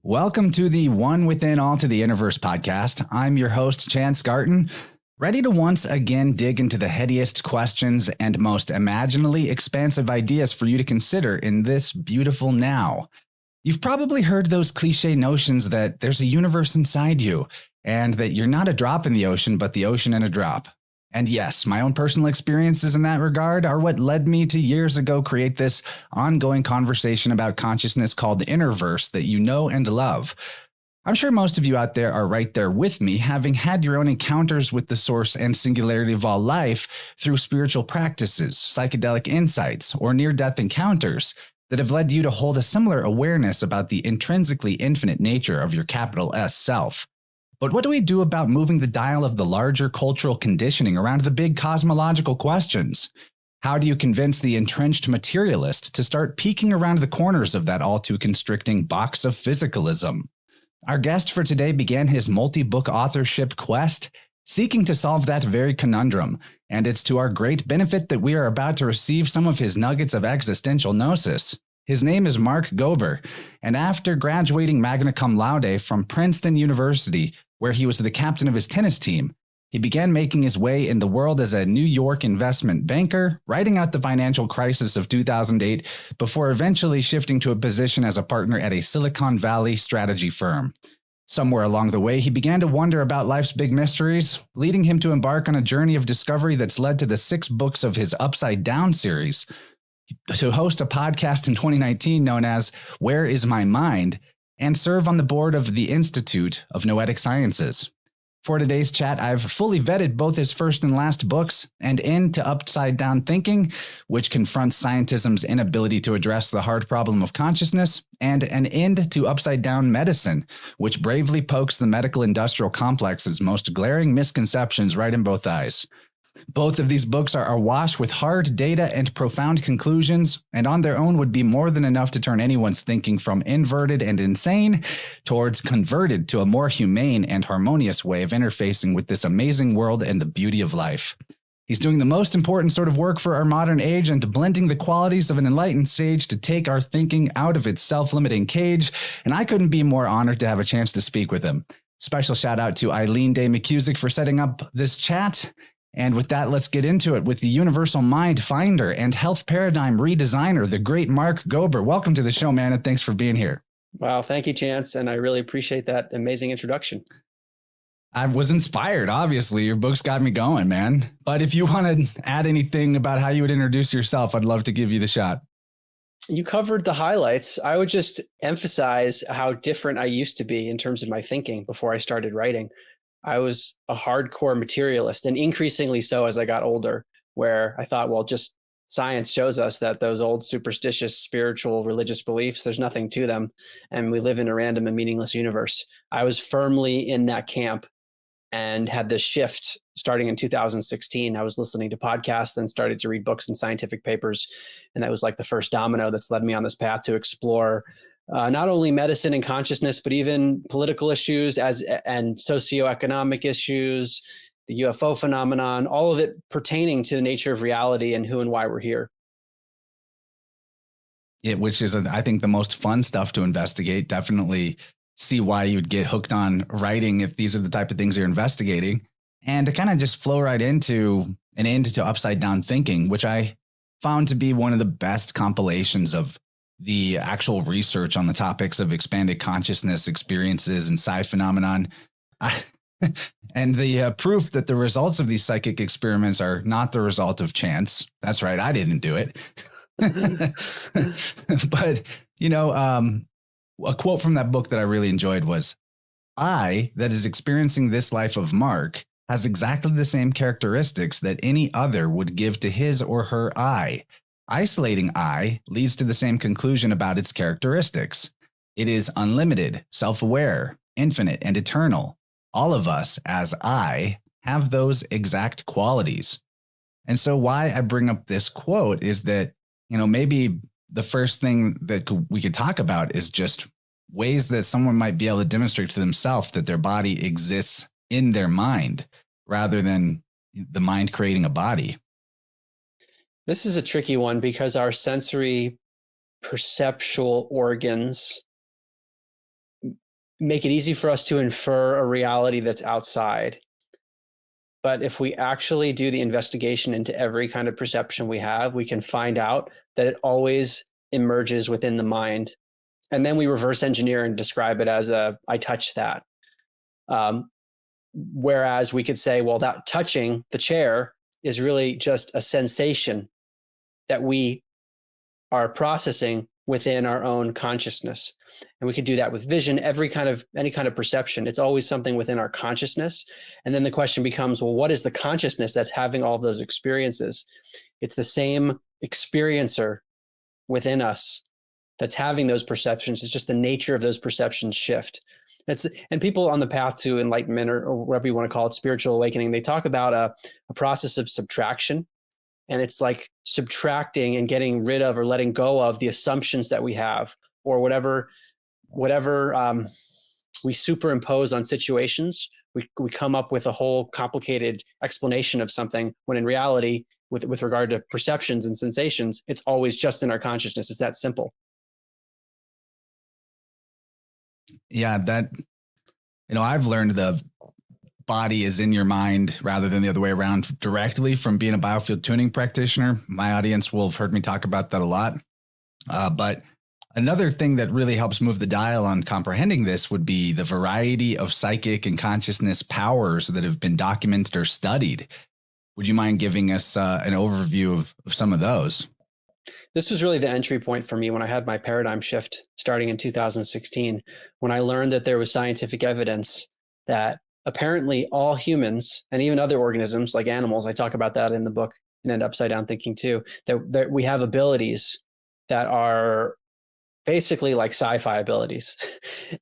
Welcome to the One Within All to the InnerVerse podcast. I'm your host, Chance Garton, ready to once again dig into the headiest questions and most imaginally expansive ideas for you to consider in this beautiful now. You've probably heard those cliche notions that there's a universe inside you and that you're not a drop in the ocean, but the ocean in a drop. And yes, my own personal experiences in that regard are what led me to years ago create this ongoing conversation about consciousness called the InnerVerse that you know and love. I'm sure most of you out there are right there with me, having had your own encounters with the source and singularity of all life through spiritual practices, psychedelic insights, or near-death encounters that have led you to hold a similar awareness about the intrinsically infinite nature of your capital S self. But what do we do about moving the dial of the larger cultural conditioning around the big cosmological questions? How do you convince the entrenched materialist to start peeking around the corners of that all too constricting box of physicalism? Our guest for today began his multi-book authorship quest seeking to solve that very conundrum, and it's to our great benefit that we are about to receive some of his nuggets of existential gnosis. His name is Mark Gober, and after graduating magna cum laude from Princeton University, where he was the captain of his tennis team, he began making his way in the world as a New York investment banker, riding out the financial crisis of 2008 before eventually shifting to a position as a partner at a Silicon Valley strategy firm. Somewhere along the way, he began to wonder about life's big mysteries, leading him to embark on a journey of discovery that's led to the 6 books of his Upside Down series, to host a podcast in 2019 known as Where Is My Mind, and serve on the board of the Institute of Noetic Sciences. For today's chat, I've fully vetted both his first and last books, An End to Upside Down Thinking, which confronts scientism's inability to address the hard problem of consciousness, and An End to Upside Down Medicine, which bravely pokes the medical industrial complex's most glaring misconceptions right in both eyes. Both of these books are awash with hard data and profound conclusions, and on their own would be more than enough to turn anyone's thinking from inverted and insane towards converted to a more humane and harmonious way of interfacing with this amazing world and the beauty of life. He's doing the most important sort of work for our modern age and blending the qualities of an enlightened sage to take our thinking out of its self-limiting cage, and I couldn't be more honored to have a chance to speak with him. Special shout out to Eileen Day McCusick for setting up this chat. And with that, let's get into it with the universal mind finder and health paradigm redesigner, the great Mark Gober. Welcome to the show, man, and thanks for being here. Wow, thank you, Chance, and I really appreciate that amazing introduction. I was inspired, obviously. Your book's got me going, man. But if you want to add anything about how you would introduce yourself, I'd love to give you the shot. You covered the highlights. I would just emphasize how different I used to be in terms of my thinking before I started writing. I was a hardcore materialist, and increasingly so as I got older, where I thought, well, just science shows us that those old superstitious, spiritual, religious beliefs, there's nothing to them, and we live in a random and meaningless universe. I was firmly in that camp and had this shift starting in 2016. I was listening to podcasts and started to read books and scientific papers, and that was like the first domino that's led me on this path to explore not only medicine and consciousness, but even political issues and socioeconomic issues, the UFO phenomenon, all of it pertaining to the nature of reality and who and why we're here. Which is, I think, the most fun stuff to investigate. Definitely see why you'd get hooked on writing if these are the type of things you're investigating. And to kind of just flow right into An End to Upside Down Thinking, which I found to be one of the best compilations of the actual research on the topics of expanded consciousness experiences and psi phenomenon. And the proof that the results of these psychic experiments are not the result of chance. That's right. I didn't do it. But, a quote from that book that I really enjoyed was, I, that is experiencing this life of Mark, has exactly the same characteristics that any other would give to his or her I. Isolating I leads to the same conclusion about its characteristics. It is unlimited, self-aware, infinite, and eternal. All of us, as I, have those exact qualities. And so why I bring up this quote is that, maybe the first thing that we could talk about is just ways that someone might be able to demonstrate to themselves that their body exists in their mind rather than the mind creating a body. This is a tricky one because our sensory perceptual organs make it easy for us to infer a reality that's outside. But if we actually do the investigation into every kind of perception we have, we can find out that it always emerges within the mind. And then we reverse engineer and describe it as I touched that. Whereas we could say, well, that touching the chair is really just a sensation that we are processing within our own consciousness. And we could do that with vision, any kind of perception. It's always something within our consciousness. And then the question becomes, well, what is the consciousness that's having all of those experiences? It's the same experiencer within us that's having those perceptions. It's just the nature of those perceptions shift. And people on the path to enlightenment, or whatever you want to call it, spiritual awakening, they talk about a process of subtraction. And it's like subtracting and getting rid of or letting go of the assumptions that we have, or whatever we superimpose on situations. We come up with a whole complicated explanation of something, when in reality, with regard to perceptions and sensations, it's always just in our consciousness. It's that simple. Yeah, I've learned the body is in your mind rather than the other way around directly from being a biofield tuning practitioner. My audience will have heard me talk about that a lot. But another thing that really helps move the dial on comprehending this would be the variety of psychic and consciousness powers that have been documented or studied. Would you mind giving us an overview of some of those? This was really the entry point for me when I had my paradigm shift starting in 2016, when I learned that there was scientific evidence that apparently all humans and even other organisms like animals, I talk about that in the book and End Upside Down Thinking too, that we have abilities that are basically like sci-fi abilities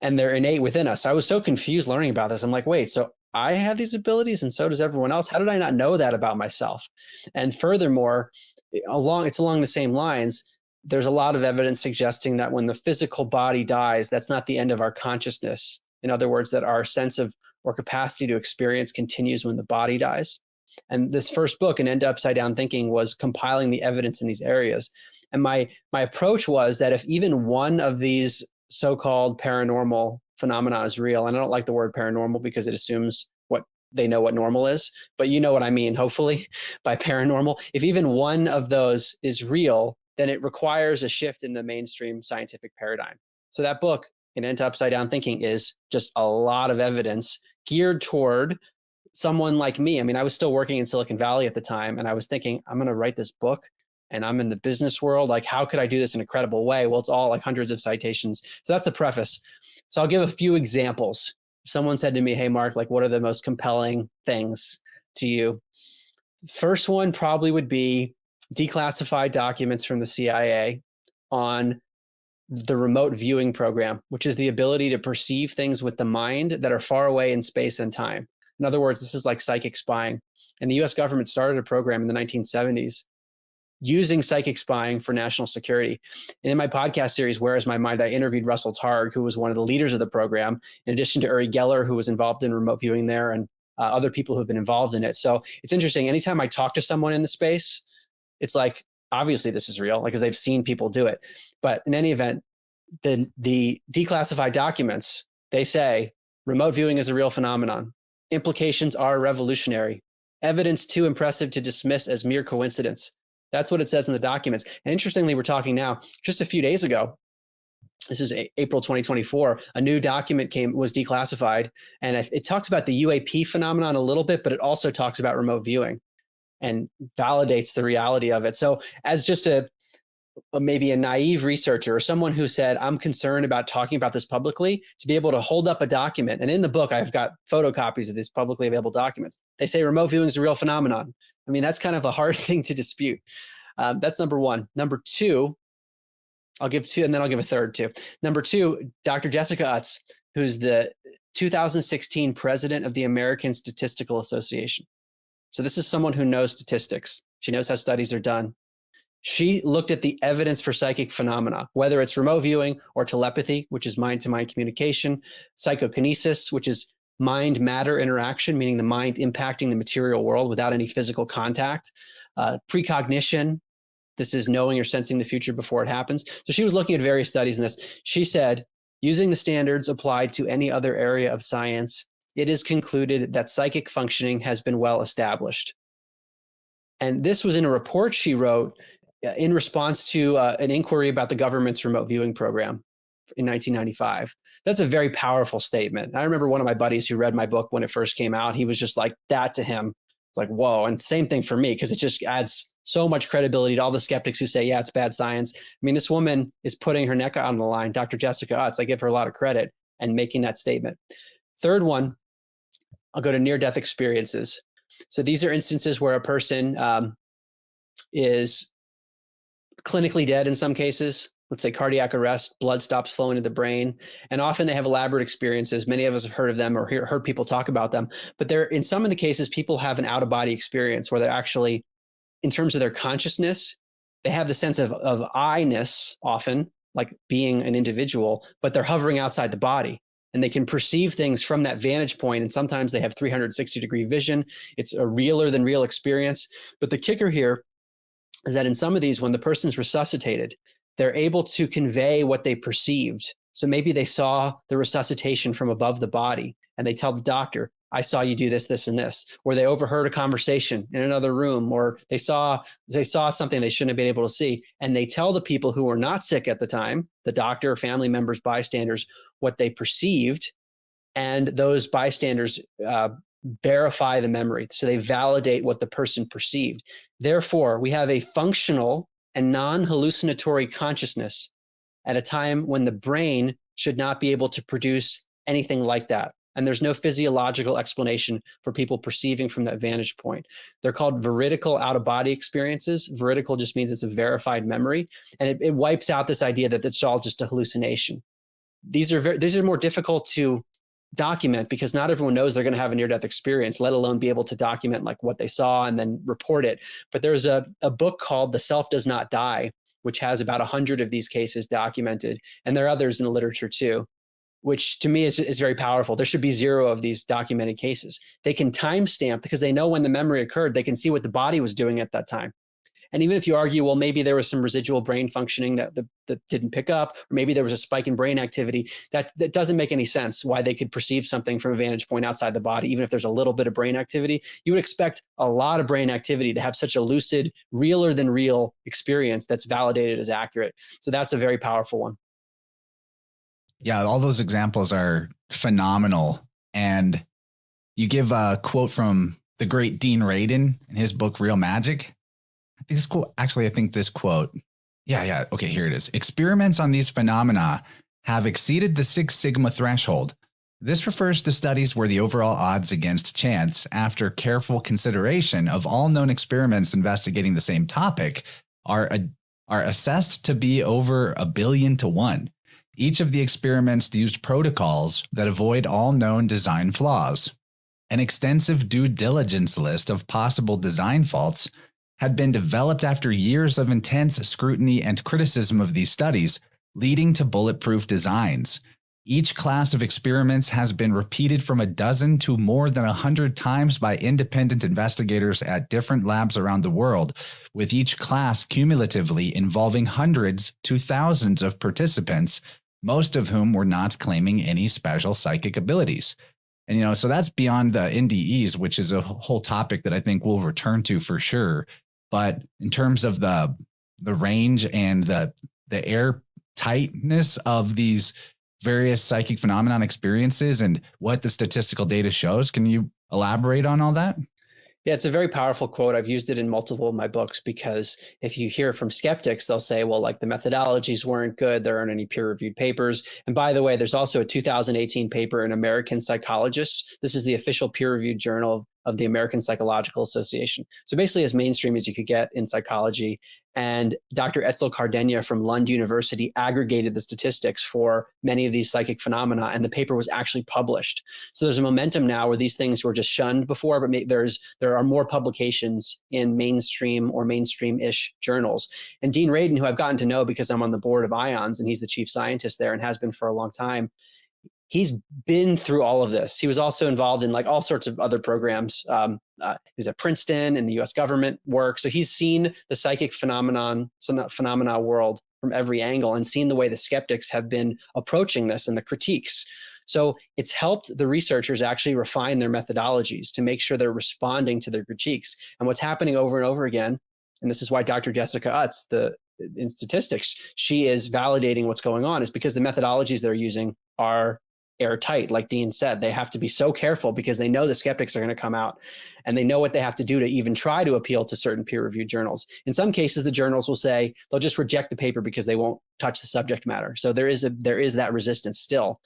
and they're innate within us. I was so confused learning about this. I'm like, wait, so I have these abilities and so does everyone else. How did I not know that about myself? And furthermore, it's along the same lines. There's a lot of evidence suggesting that when the physical body dies, that's not the end of our consciousness. In other words, that our sense of or capacity to experience continues when the body dies. And this first book, An End Upside Down Thinking, was compiling the evidence in these areas. And my approach was that if even one of these so-called paranormal phenomena is real, and I don't like the word paranormal because it assumes they know what normal is, but you know what I mean, hopefully, by paranormal. If even one of those is real, then it requires a shift in the mainstream scientific paradigm. So that book, An End Upside Down Thinking, is just a lot of evidence geared toward someone like me. I mean, I was still working in Silicon Valley at the time, and I was thinking, I'm going to write this book, and I'm in the business world. Like, how could I do this in a credible way? Well, it's all like hundreds of citations. So that's the preface. So I'll give a few examples. Someone said to me, hey, Mark, like, what are the most compelling things to you? First one probably would be declassified documents from the CIA on the remote viewing program, which is the ability to perceive things with the mind that are far away in space and time. In other words, this is like psychic spying. And the US government started a program in the 1970s using psychic spying for national security. And in my podcast series, Where is My Mind?, I interviewed Russell Targ, who was one of the leaders of the program, in addition to Uri Geller, who was involved in remote viewing there, and other people who've been involved in it. So it's interesting. Anytime I talk to someone in the space, it's like, obviously this is real, like, because they've seen people do it. But in any event, the declassified documents, they say remote viewing is a real phenomenon. Implications are revolutionary. Evidence too impressive to dismiss as mere coincidence. That's what it says in the documents. And interestingly, we're talking now, just a few days ago, this is April 2024, a new document was declassified, and it talks about the UAP phenomenon a little bit, but it also talks about remote viewing and validates the reality of it. So as just maybe a naive researcher or someone who said, I'm concerned about talking about this publicly, to be able to hold up a document. And in the book, I've got photocopies of these publicly available documents. They say remote viewing is a real phenomenon. I mean, that's kind of a hard thing to dispute. That's number one. Number two, I'll give two, and then I'll give a third too. Number two, Dr. Jessica Utz, who's the 2016 president of the American Statistical Association. So this is someone who knows statistics. She knows how studies are done. She looked at the evidence for psychic phenomena, whether it's remote viewing or telepathy, which is mind-to-mind communication, psychokinesis, which is mind-matter interaction, meaning the mind impacting the material world without any physical contact, precognition. This is knowing or sensing the future before it happens. So she was looking at various studies in this. She said, Using the standards applied to any other area of science, it is concluded that psychic functioning has been well established. And this was in a report she wrote in response to an inquiry about the government's remote viewing program in 1995. That's a very powerful statement. I remember one of my buddies who read my book when it first came out. He was just like, that to him, like, whoa. And same thing for me, because it just adds so much credibility to all the skeptics who say, yeah, it's bad science. I mean, this woman is putting her neck on the line, Dr. Jessica Utz. I give her a lot of credit and making that statement. Third one, I'll go to near-death experiences. So these are instances where a person is clinically dead in some cases. Let's say cardiac arrest, blood stops flowing to the brain. And often they have elaborate experiences. Many of us have heard of them or heard people talk about them. But in some of the cases, people have an out-of-body experience where they're actually, in terms of their consciousness, they have the sense of I-ness often, like being an individual, but they're hovering outside the body. And they can perceive things from that vantage point. And sometimes they have 360-degree vision. It's a realer than real experience. But the kicker here is that in some of these, when the person's resuscitated, they're able to convey what they perceived. So maybe they saw the resuscitation from above the body and they tell the doctor, I saw you do this, this, and this, or they overheard a conversation in another room, or they saw something they shouldn't have been able to see. And they tell the people who were not sick at the time, the doctor, family members, bystanders, what they perceived. And those bystanders verify the memory. So they validate what the person perceived. Therefore, we have a functional and non-hallucinatory consciousness at a time when the brain should not be able to produce anything like that. And there's no physiological explanation for people perceiving from that vantage point. Are called veridical out-of-body experiences. Veridical just means it's a verified memory. And it wipes out this idea that it's all just a hallucination. These are more difficult to document because not everyone knows they're going to have a near-death experience, let alone be able to document like what they saw and then report it. But there's a book called The Self Does Not Die, which has about 100 of these cases documented. And there are others in the literature too, which to me is very powerful. There should be 0 of these documented cases. They can timestamp because they know when the memory occurred. They can see what the body was doing at that time. And even if you argue, well, maybe there was some residual brain functioning that didn't pick up, or maybe there was a spike in brain activity, that doesn't make any sense why they could perceive something from a vantage point outside the body, even if there's a little bit of brain activity. You would expect a lot of brain activity to have such a lucid, realer than real experience that's validated as accurate. So that's a very powerful one. Yeah, all those examples are phenomenal. And you give a quote from the great Dean Radin in his book, Real Magic. This quote, actually, I think this quote, yeah. Okay, here it is. Experiments on these phenomena have exceeded the 6 sigma threshold. This refers to studies where the overall odds against chance, after careful consideration of all known experiments investigating the same topic, are assessed to be over 1 billion to 1. Each of the experiments used protocols that avoid all known design flaws. An extensive due diligence list of possible design faults had been developed after years of intense scrutiny and criticism of these studies, leading to bulletproof designs. Each class of experiments has been repeated from 12 to more than 100 times by independent investigators at different labs around the world, with each class cumulatively involving hundreds to thousands of participants, most of whom were not claiming any special psychic abilities. And, so that's beyond the NDEs, which is a whole topic that I think we'll return to for sure. But in terms of the range and the air tightness of these various psychic phenomenon experiences and what the statistical data shows, can you elaborate on all that? Yeah, it's a very powerful quote. I've used it in multiple of my books because if you hear from skeptics, they'll say, well, like the methodologies weren't good. There aren't any peer-reviewed papers. And by the way, there's also a 2018 paper in American Psychologist. This is the official peer-reviewed journal of the American Psychological Association. So basically as mainstream as you could get in psychology. And Dr. Etzel Cardenia from Lund University aggregated the statistics for many of these psychic phenomena, and the paper was actually published. So there's a momentum now where these things were just shunned before, but there are more publications in mainstream or mainstream-ish journals. And Dean Radin, who I've gotten to know because I'm on the board of IONS and he's the chief scientist there and has been for a long time, he's been through all of this. He was also involved in like all sorts of other programs. He was at Princeton and the US government work. So he's seen the psychic phenomena world from every angle and seen the way the skeptics have been approaching this and the critiques. So it's helped the researchers actually refine their methodologies to make sure they're responding to their critiques. And what's happening over and over again, and this is why Dr. Jessica Utz, in statistics, she is validating what's going on, is because the methodologies they're using are airtight. Like Dean said, they have to be so careful because they know the skeptics are going to come out and they know what they have to do to even try to appeal to certain peer-reviewed journals. In some cases, the journals will say they'll just reject the paper because they won't touch the subject matter. So there is that resistance still.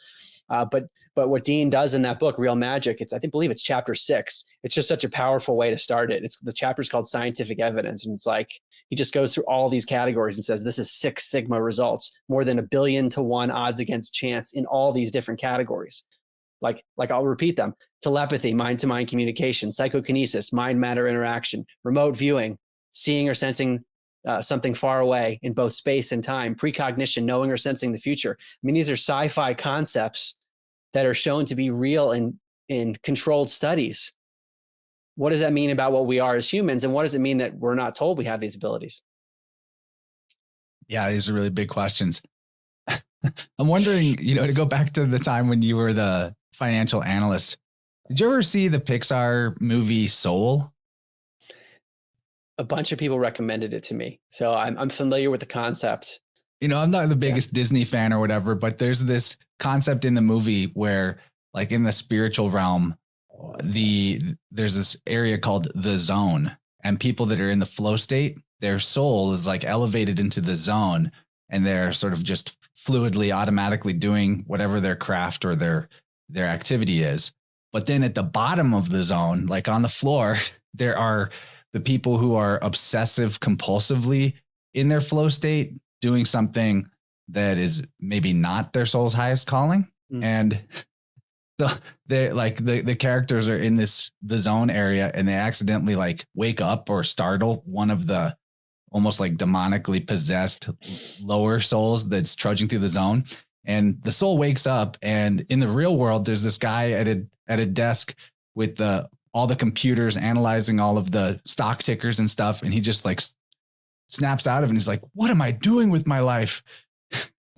But what Dean does in that book, Real Magic, I believe it's chapter 6. It's just such a powerful way to start it. The chapter's called Scientific Evidence. And it's like, he just goes through all these categories and says, this is 6 sigma results, more than 1 billion to 1 odds against chance in all these different categories. Like I'll repeat them: telepathy, mind-to-mind communication, psychokinesis, mind-matter interaction, remote viewing, seeing or sensing something far away in both space and time, precognition, knowing or sensing the future. I mean, these are sci-fi concepts that are shown to be real in controlled studies. What does that mean about what we are as humans? And what does it mean that we're not told we have these abilities? Yeah, these are really big questions. I'm wondering, to go back to the time when you were the financial analyst, did you ever see the Pixar movie Soul? A bunch of people recommended it to me, so I'm familiar with the concept. I'm not the biggest Disney fan or whatever, but there's this concept in the movie where, like, in the spiritual realm, there's this area called the zone, and people that are in the flow state, their soul is like elevated into the zone, and they're sort of just fluidly, automatically doing whatever their craft or their activity is. But then at the bottom of the zone, like on the floor, there are the people who are obsessive compulsively in their flow state, doing something that is maybe not their soul's highest calling. And so they like the characters are in the zone area, and they accidentally like wake up or startle one of the almost like demonically possessed lower souls that's trudging through the zone. And the soul wakes up, and in the real world, there's this guy at a desk with all the computers analyzing all of the stock tickers and stuff. And he just like snaps out of it. And he's like, what am I doing with my life?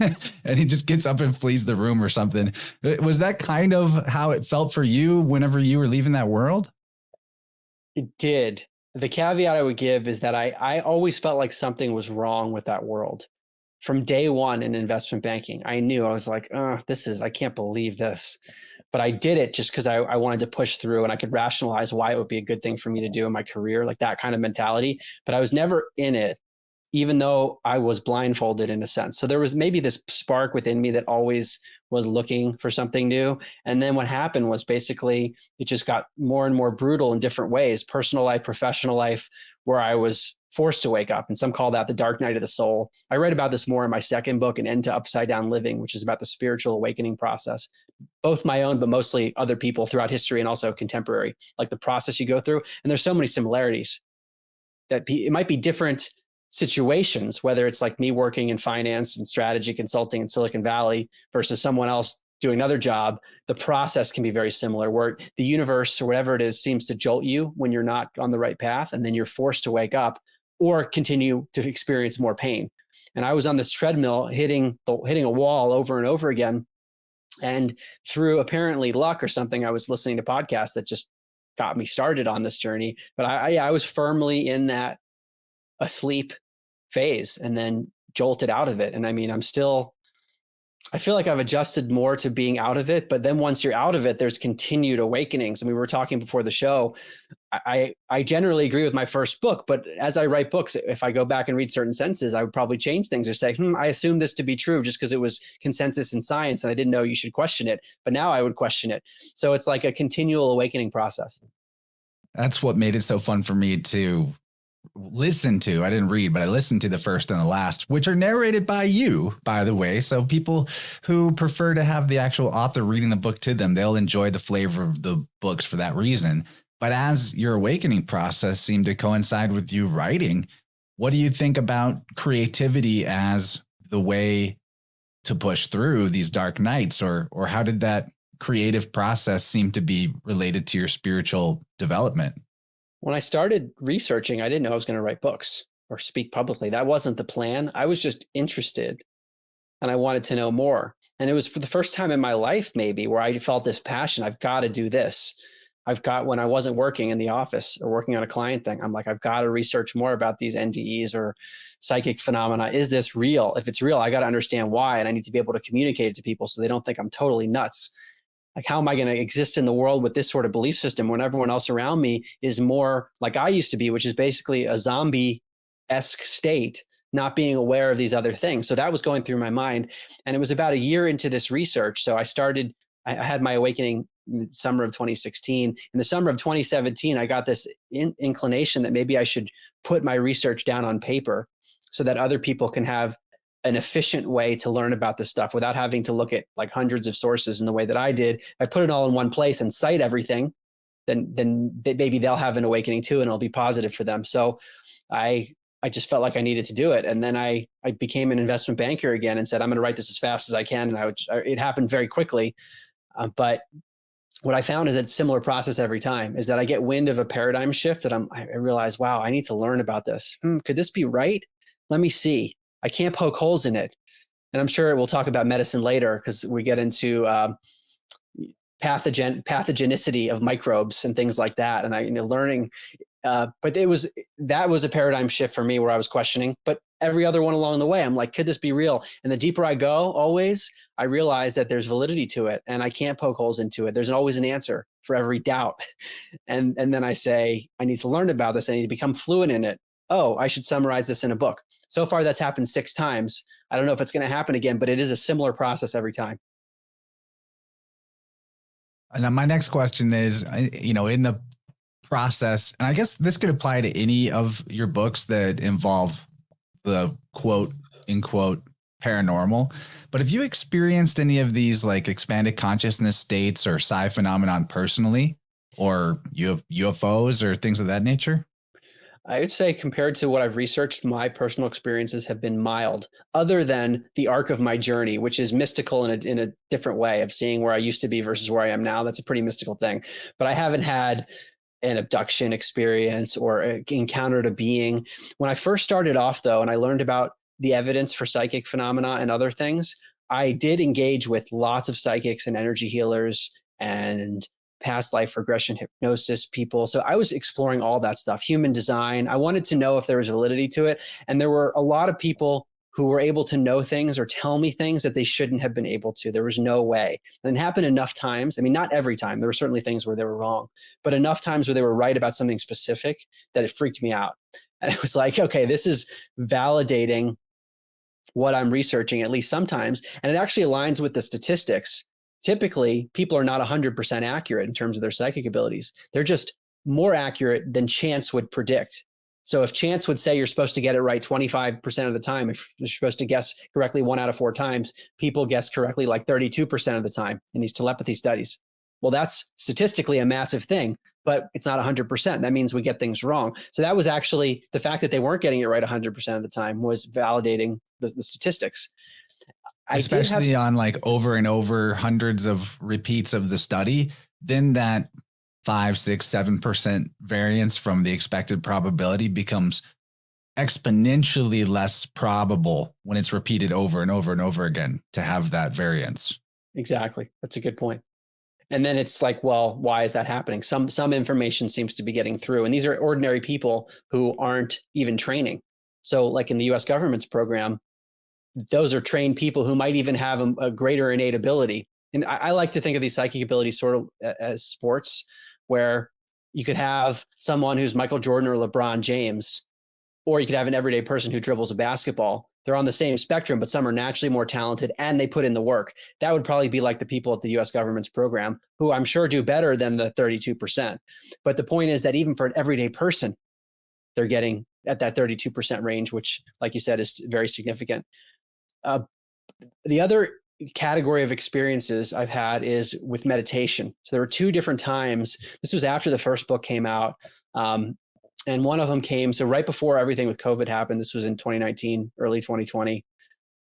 And he just gets up and flees the room or something. Was that kind of how it felt for you whenever you were leaving that world? It did. The caveat I would give is that I always felt like something was wrong with that world. From day one in investment banking, I knew. I was like, I can't believe this. But I did it just because I wanted to push through, and I could rationalize why it would be a good thing for me to do in my career, like that kind of mentality. But I was never in it, even though I was blindfolded in a sense. So there was maybe this spark within me that always was looking for something new. And then what happened was basically it just got more and more brutal in different ways, personal life, professional life, where I was forced to wake up. And some call that the dark night of the soul. I read about this more in my second book, An End to Upside Down Living, which is about the spiritual awakening process, both my own, but mostly other people throughout history and also contemporary, like the process you go through. And there's so many similarities that it might be different situations, whether it's like me working in finance and strategy consulting in Silicon Valley versus someone else doing another job. The process can be very similar, where the universe or whatever it is seems to jolt you when you're not on the right path, and then you're forced to wake up or continue to experience more pain. And I was on this treadmill hitting a wall over and over again. And through apparently luck or something, I was listening to podcasts that just got me started on this journey. But I was firmly in that asleep phase and then jolted out of it. And I mean, I feel like I've adjusted more to being out of it, but then once you're out of it, there's continued awakenings. I mean, we were talking before the show. I generally agree with my first book, but as I write books, if I go back and read certain sentences, I would probably change things or say, I assumed this to be true just because it was consensus in science and I didn't know you should question it, but now I would question it. So it's like a continual awakening process. That's what made it so fun for me to listen to. I didn't read, but I listened to the first and the last, which are narrated by you, by the way. So people who prefer to have the actual author reading the book to them, they'll enjoy the flavor of the books for that reason. But as your awakening process seemed to coincide with you writing, what do you think about creativity as the way to push through these dark nights, or how did that creative process seem to be related to your spiritual development? When I started researching, I didn't know I was going to write books. or speak publicly. That wasn't the plan. I was just interested and I wanted to know more. And it was for the first time in my life, maybe, where I felt this passion. I've got to do this. When I wasn't working in the office or working on a client thing, I'm like, I've got to research more about these NDEs or psychic phenomena. Is this real? If it's real, I got to understand why. And I need to be able to communicate it to people so they don't think I'm totally nuts. Like, how am I going to exist in the world with this sort of belief system when everyone else around me is more like I used to be, which is basically a zombie-esque state, not being aware of these other things. So that was going through my mind. And it was about a year into this research. So I had my awakening in the summer of 2016. In the summer of 2017, I got this inclination that maybe I should put my research down on paper so that other people can have an efficient way to learn about this stuff without having to look at like hundreds of sources in the way that I did. I put it all in one place and cite everything, then maybe they'll have an awakening too, and it'll be positive for them. So I just felt like I needed to do it. And then I became an investment banker again and said, I'm going to write this as fast as I can. And it happened very quickly. But what I found is it's a similar process every time, is that I get wind of a paradigm shift that I realize, wow, I need to learn about this. Could this be right? Let me see. I can't poke holes in it. And I'm sure we'll talk about medicine later because we get into pathogenicity of microbes and things like that. And learning, but that was a paradigm shift for me where I was questioning, but every other one along the way, I'm like, could this be real? And the deeper I go, always, I realize that there's validity to it and I can't poke holes into it. There's always an answer for every doubt. And then I say, I need to learn about this. I need to become fluent in it. Oh, I should summarize this in a book. So far, that's happened 6 times. I don't know if it's going to happen again, but it is a similar process every time. And my next question is, in the process, and I guess this could apply to any of your books that involve the quote unquote paranormal, but have you experienced any of these like expanded consciousness states or psi phenomenon personally, or UFOs or things of that nature? I would say compared to what I've researched, my personal experiences have been mild, other than the arc of my journey, which is mystical in a different way of seeing where I used to be versus where I am now. That's a pretty mystical thing. But I haven't had an abduction experience or encountered a being. When I first started off, though, and I learned about the evidence for psychic phenomena and other things, I did engage with lots of psychics and energy healers and past life regression hypnosis people. So I was exploring all that stuff, human design. I wanted to know if there was validity to it. And there were a lot of people who were able to know things or tell me things that they shouldn't have been able to. There was no way. And it happened enough times. I mean, not every time. There were certainly things where they were wrong, but enough times where they were right about something specific that it freaked me out. And it was like, okay, this is validating what I'm researching, at least sometimes. And it actually aligns with the statistics. Typically, people are not 100% accurate in terms of their psychic abilities. They're just more accurate than chance would predict. So if chance would say you're supposed to get it right 25% of the time, if you're supposed to guess correctly 1 out of 4 times, people guess correctly like 32% of the time in these telepathy studies. Well, that's statistically a massive thing, but it's not 100%. That means we get things wrong. So that was actually the fact that they weren't getting it right 100% of the time was validating the statistics. Especially on like over and over hundreds of repeats of the study, then that 5, 6, 7% variance from the expected probability becomes exponentially less probable when it's repeated over and over and over again to have that variance. Exactly. That's a good point. And then it's like, well, why is that happening? Some information seems to be getting through. And these are ordinary people who aren't even training. So like in the US government's program, those are trained people who might even have a greater innate ability. And I like to think of these psychic abilities sort of as sports, where you could have someone who's Michael Jordan or LeBron James, or you could have an everyday person who dribbles a basketball. They're on the same spectrum, but some are naturally more talented and they put in the work. That would probably be like the people at the US government's program, who I'm sure do better than the 32%. But the point is that even for an everyday person, they're getting at that 32% range, which, like you said, is very significant. The other category of experiences I've had is with meditation. So there were 2 different times. This was after the first book came out. And one of them came, so right before everything with COVID happened, this was in 2019, early 2020.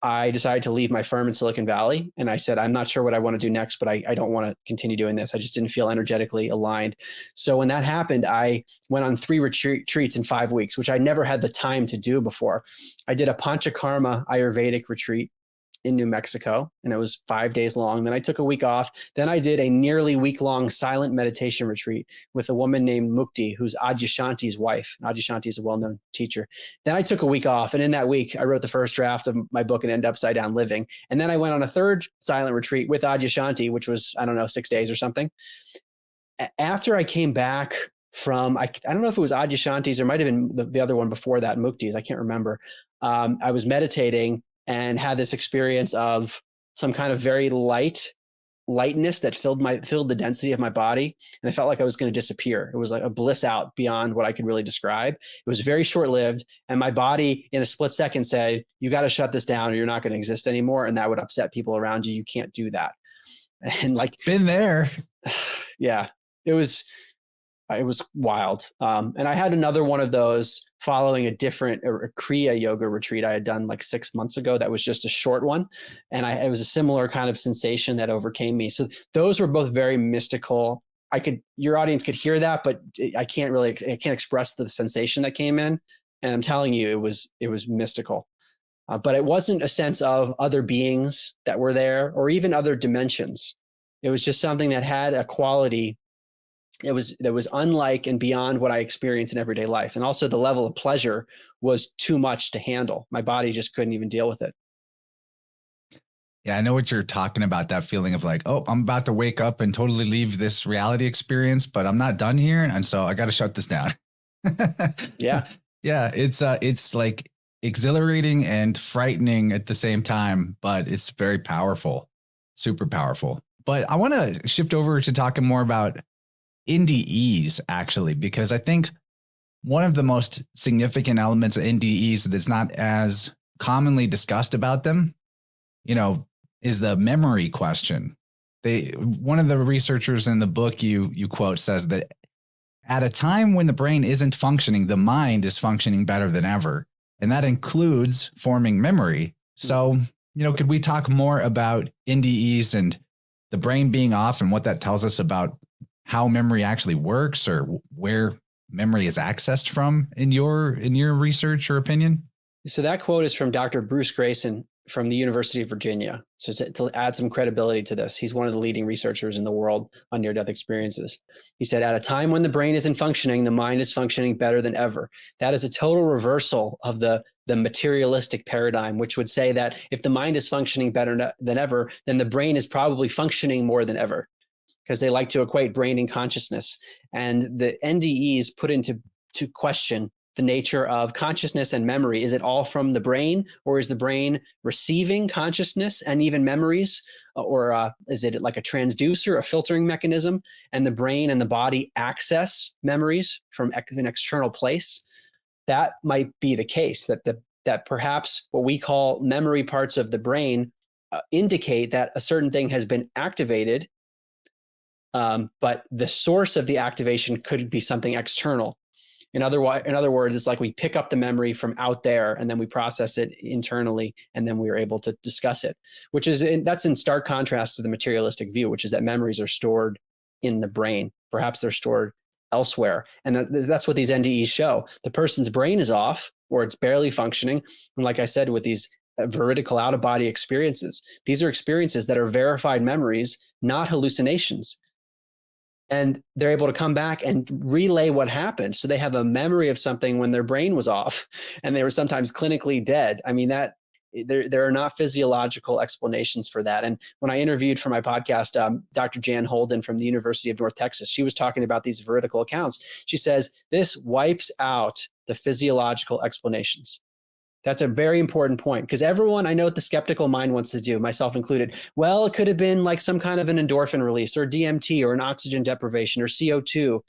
I decided to leave my firm in Silicon Valley. And I said, I'm not sure what I want to do next, but I don't want to continue doing this. I just didn't feel energetically aligned. So when that happened, I went on 3 retreats in 5 weeks, which I never had the time to do before. I did a Panchakarma Ayurvedic retreat in New Mexico, and it was 5 days long. Then I took a week off. Then I did a nearly week-long silent meditation retreat with a woman named Mukti, who's Adyashanti's wife. Adyashanti is a well-known teacher. Then I took a week off, and in that week, I wrote the first draft of my book, An End Upside Down Living. And then I went on a 3rd silent retreat with Adyashanti, which was, 6 days or something. After I came back from, I don't know if it was Adyashanti's or might have been the other one before that, Mukti's, I can't remember. I was meditating and had this experience of some kind of very lightness that filled the density of my body. And I felt like I was going to disappear. It was like a bliss out beyond what I could really describe. It was very short-lived. And my body in a split second said, you got to shut this down or you're not going to exist anymore. And that would upset people around you. You can't do that. And like, Been there. Yeah, it was wild. And I had another one of those following a Kriya yoga retreat I had done like 6 months ago. That was just a short one. And it was a similar kind of sensation that overcame me. So those were both very mystical. Your audience could hear that, but I can't express the sensation that came in. And I'm telling you, it was mystical. But it wasn't a sense of other beings that were there or even other dimensions. It was just something that had a quality that was unlike and beyond what I experience in everyday life. And also the level of pleasure was too much to handle. My body just couldn't even deal with it. Yeah, I know what you're talking about, that feeling of like, oh, I'm about to wake up and totally leave this reality experience, but I'm not done here. And so I got to shut this down. Yeah. Yeah. It's like exhilarating and frightening at the same time, but it's very powerful, super powerful. But I want to shift over to talking more about NDEs, actually, because I think one of the most significant elements of NDEs that's not as commonly discussed about them, is the memory question. One of the researchers in the book you quote says that at a time when the brain isn't functioning, the mind is functioning better than ever. And that includes forming memory. So, could we talk more about NDEs and the brain being off and what that tells us about how memory actually works or where memory is accessed from in your research or opinion? So that quote is from Dr. Bruce Grayson from the University of Virginia. So to add some credibility to this, he's one of the leading researchers in the world on near-death experiences. He said, at a time when the brain isn't functioning, the mind is functioning better than ever. That is a total reversal of the materialistic paradigm, which would say that if the mind is functioning better than ever, then the brain is probably functioning more than ever, because they like to equate brain and consciousness. And the NDEs put into question the nature of consciousness and memory. Is it all from the brain, or is the brain receiving consciousness and even memories? Or is it like a transducer, a filtering mechanism, and the brain and the body access memories from an external place? That might be the case, that perhaps what we call memory parts of the brain indicate that a certain thing has been activated, but the source of the activation could be something external. In other words, it's like we pick up the memory from out there and then we process it internally, and then we are able to discuss it, that's in stark contrast to the materialistic view, which is that memories are stored in the brain. Perhaps they're stored elsewhere. And that's what these NDEs show. The person's brain is off or it's barely functioning. And like I said, with these veridical out-of-body experiences, these are experiences that are verified memories, not hallucinations. And they're able to come back and relay what happened. So they have a memory of something when their brain was off and they were sometimes clinically dead. I mean, that there are not physiological explanations for that. And when I interviewed for my podcast, Dr. Jan Holden from the University of North Texas, she was talking about these veridical accounts. She says, this wipes out the physiological explanations. That's a very important point, because everyone, I know what the skeptical mind wants to do, myself included. Well, it could have been like some kind of an endorphin release or DMT or an oxygen deprivation or CO2.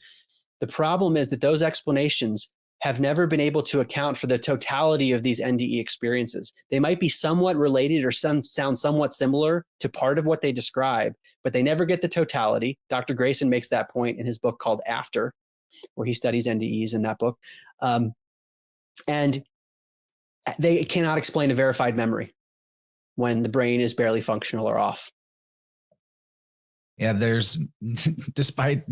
The problem is that those explanations have never been able to account for the totality of these NDE experiences. They might be somewhat related or sound somewhat similar to part of what they describe, but they never get the totality. Dr. Grayson makes that point in his book called After, where he studies NDEs in that book. And they cannot explain a verified memory. when the brain is barely functional or off. Yeah, there's, despite,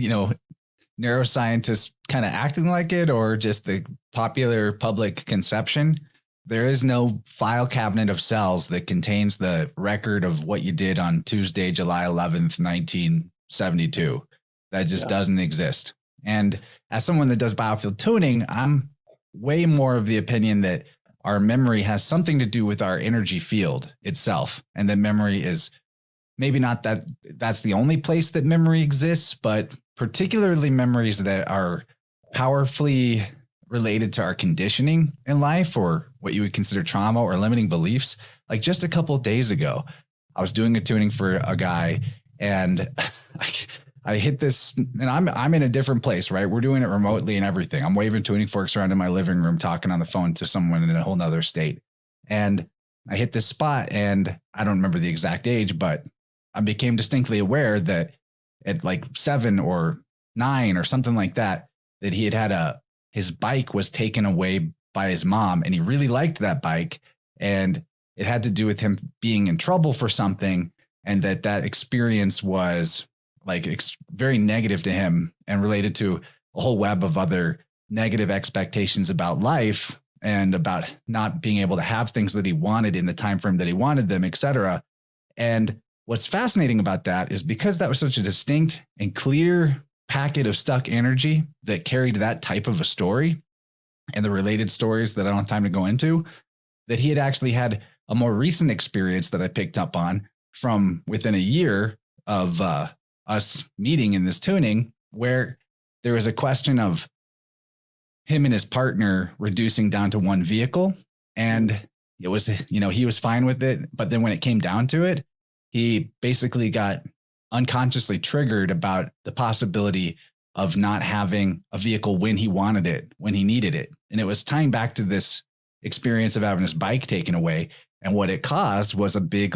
neuroscientists kind of acting like it, or just the popular public conception, there is no file cabinet of cells that contains the record of what you did on Tuesday, July 11th, 1972. That just doesn't exist. And as someone that does biofield tuning, I'm way more of the opinion that our memory has something to do with our energy field itself. And that memory is maybe not that that's the only place that memory exists, but particularly memories that are powerfully related to our conditioning in life, or what you would consider trauma or limiting beliefs. Like just a couple of days ago, I was doing a tuning for a guy, and I hit this, and I'm in a different place, right? We're doing it remotely and everything. I'm waving tuning forks around in my living room, talking on the phone to someone in a whole nother state. And I hit this spot, and I don't remember the exact age, but I became distinctly aware that at like 7 or 9 or something like that, that he had his bike was taken away by his mom, and he really liked that bike. And it had to do with him being in trouble for something. And that experience was like very negative to him and related to a whole web of other negative expectations about life and about not being able to have things that he wanted in the time frame that he wanted them, et cetera. And what's fascinating about that is because that was such a distinct and clear packet of stuck energy that carried that type of a story and the related stories that I don't have time to go into, that he had actually had a more recent experience that I picked up on from within a year of us meeting in this tuning, where there was a question of him and his partner reducing down to one vehicle. And it was, he was fine with it. But then when it came down to it, he basically got unconsciously triggered about the possibility of not having a vehicle when he wanted it, when he needed it. And it was tying back to this experience of having his bike taken away. And what it caused was a big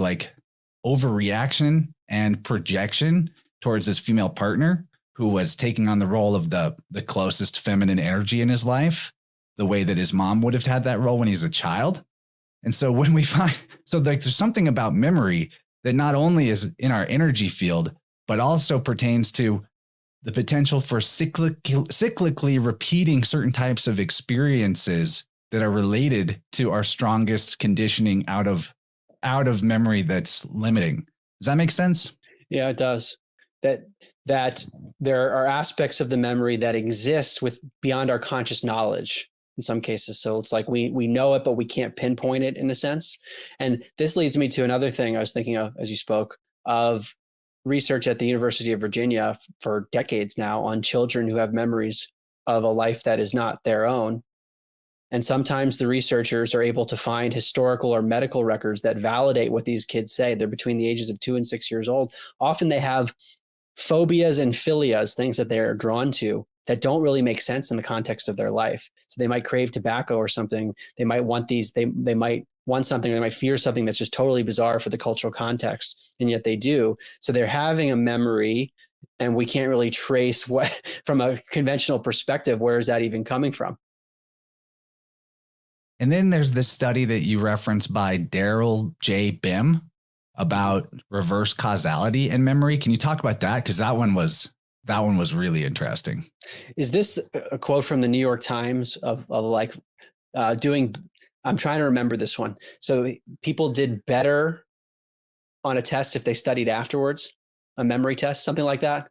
overreaction and projection towards his female partner, who was taking on the role of the closest feminine energy in his life, the way that his mom would have had that role when he's a child. And so when we there's something about memory that not only is in our energy field, but also pertains to the potential for cyclically repeating certain types of experiences that are related to our strongest conditioning out of memory that's limiting. Does that make sense? Yeah, it does. That there are aspects of the memory that exist with beyond our conscious knowledge in some cases. So it's like we know it, but we can't pinpoint it in a sense. And this leads me to another thing I was thinking of as you spoke of research at the University of Virginia for decades now on children who have memories of a life that is not their own. And sometimes the researchers are able to find historical or medical records that validate what these kids say. They're between the ages of 2 and 6 years old. Often they have phobias and philias, things that they're drawn to that don't really make sense in the context of their life. So they might crave tobacco or something. They might want they might want something. They might fear something that's just totally bizarre for the cultural context. And yet they do. So they're having a memory, and we can't really trace what, from a conventional perspective, where is that even coming from? And then there's this study that you referenced by Daryl J. Bim about reverse causality in memory. Can you talk about that? Because that one was really interesting. Is this a quote from the New York Times of doing? I'm trying to remember this one. So people did better on a test if they studied afterwards, a memory test, something like that.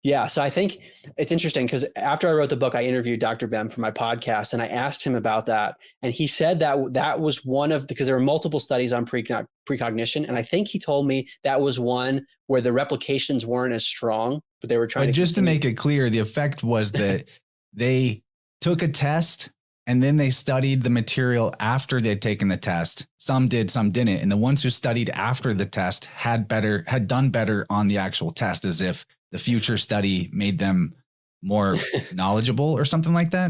Yeah. So I think it's interesting because after I wrote the book, I interviewed Dr. Bem for my podcast, and I asked him about that. And he said that was one of, because there were multiple studies on precognition. And I think he told me that was one where the replications weren't as strong, but they were trying to. Just to make it clear, the effect was that they took a test and then they studied the material after they'd taken the test. Some did, some didn't. And the ones who studied after the test had done better on the actual test, as if the future study made them more knowledgeable or something like that?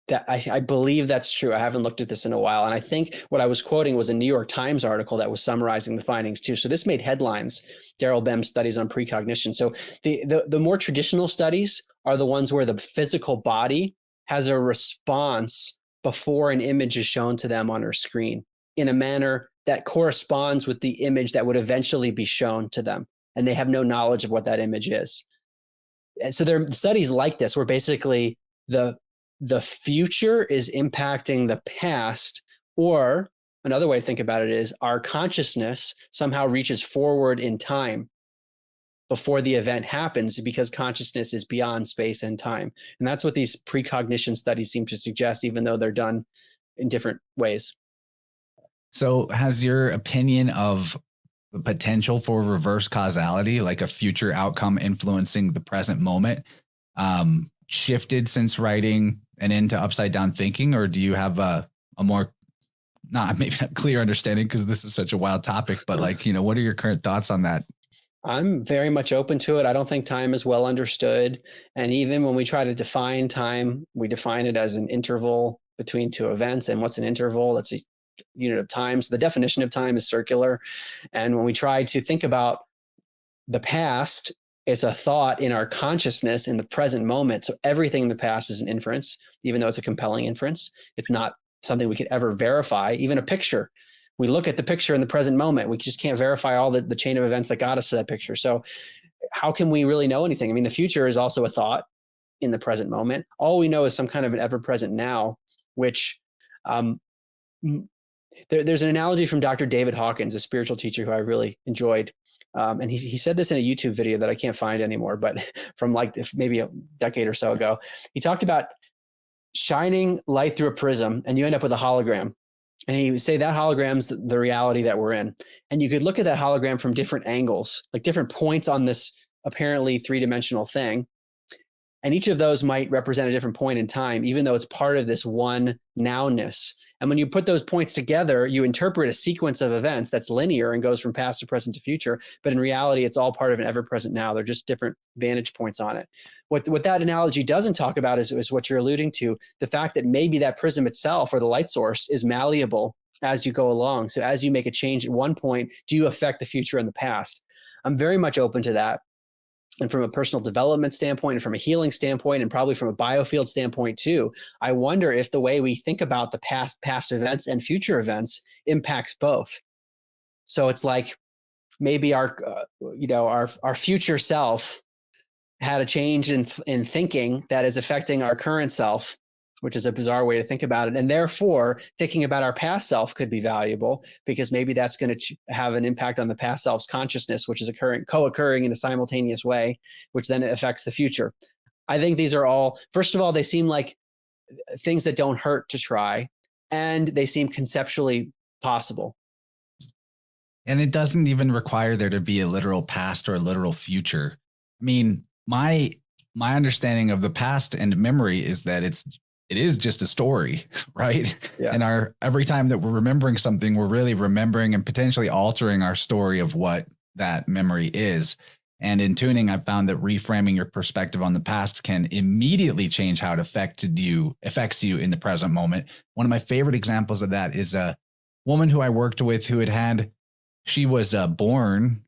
That I believe that's true. I haven't looked at this in a while. And I think what I was quoting was a New York Times article that was summarizing the findings too. So this made headlines, Daryl Bem's studies on precognition. So the more traditional studies are the ones where the physical body has a response before an image is shown to them on our screen in a manner that corresponds with the image that would eventually be shown to them. And they have no knowledge of what that image is. And so there are studies like this where basically the future is impacting the past, or another way to think about it is our consciousness somehow reaches forward in time before the event happens, because consciousness is beyond space and time. And that's what these precognition studies seem to suggest, even though they're done in different ways. So has your opinion of the potential for reverse causality, like a future outcome influencing the present moment, shifted since writing and into upside down thinking? Or do you have a more, maybe not clear understanding, because this is such a wild topic, but like, what are your current thoughts on that? I'm very much open to it. I don't think time is well understood. And even when we try to define time, we define it as an interval between two events. And what's an interval? That's a unit of time. So the definition of time is circular. And when we try to think about the past, it's a thought in our consciousness in the present moment. So everything in the past is an inference, even though it's a compelling inference. It's not something we could ever verify. Even a picture, we look at the picture in the present moment. We just can't verify all the chain of events that got us to that picture. So how can we really know anything? I mean, the future is also a thought in the present moment. All we know is some kind of an ever-present now, which there's an analogy from Dr. David Hawkins, a spiritual teacher who I really enjoyed. And he said this in a YouTube video that I can't find anymore, but from like maybe a decade or so ago. He talked about shining light through a prism and you end up with a hologram. And he would say that hologram's the reality that we're in. And you could look at that hologram from different angles, like different points on this apparently three-dimensional thing. And each of those might represent a different point in time, even though it's part of this one nowness. And when you put those points together, you interpret a sequence of events that's linear and goes from past to present to future. But in reality, it's all part of an ever-present now. They're just different vantage points on it. What that analogy doesn't talk about is what you're alluding to, the fact that maybe that prism itself or the light source is malleable as you go along. So as you make a change at one point, do you affect the future and the past? I'm very much open to that. And from a personal development standpoint, and from a healing standpoint, and probably from a biofield standpoint too, I wonder if the way we think about the past events and future events impacts both. So it's like maybe our future self had a change in thinking that is affecting our current self, which is a bizarre way to think about it. And therefore, thinking about our past self could be valuable because maybe that's going to have an impact on the past self's consciousness, which is co-occurring in a simultaneous way, which then affects the future. I think these are all, first of all, they seem like things that don't hurt to try, and they seem conceptually possible. And it doesn't even require there to be a literal past or a literal future. I mean, my understanding of the past and memory is that it is just a story, right? Yeah. And every time that we're remembering something, we're really remembering and potentially altering our story of what that memory is. And in tuning, I found that reframing your perspective on the past can immediately change how it affects you in the present moment. One of my favorite examples of that is a woman who I worked with she was born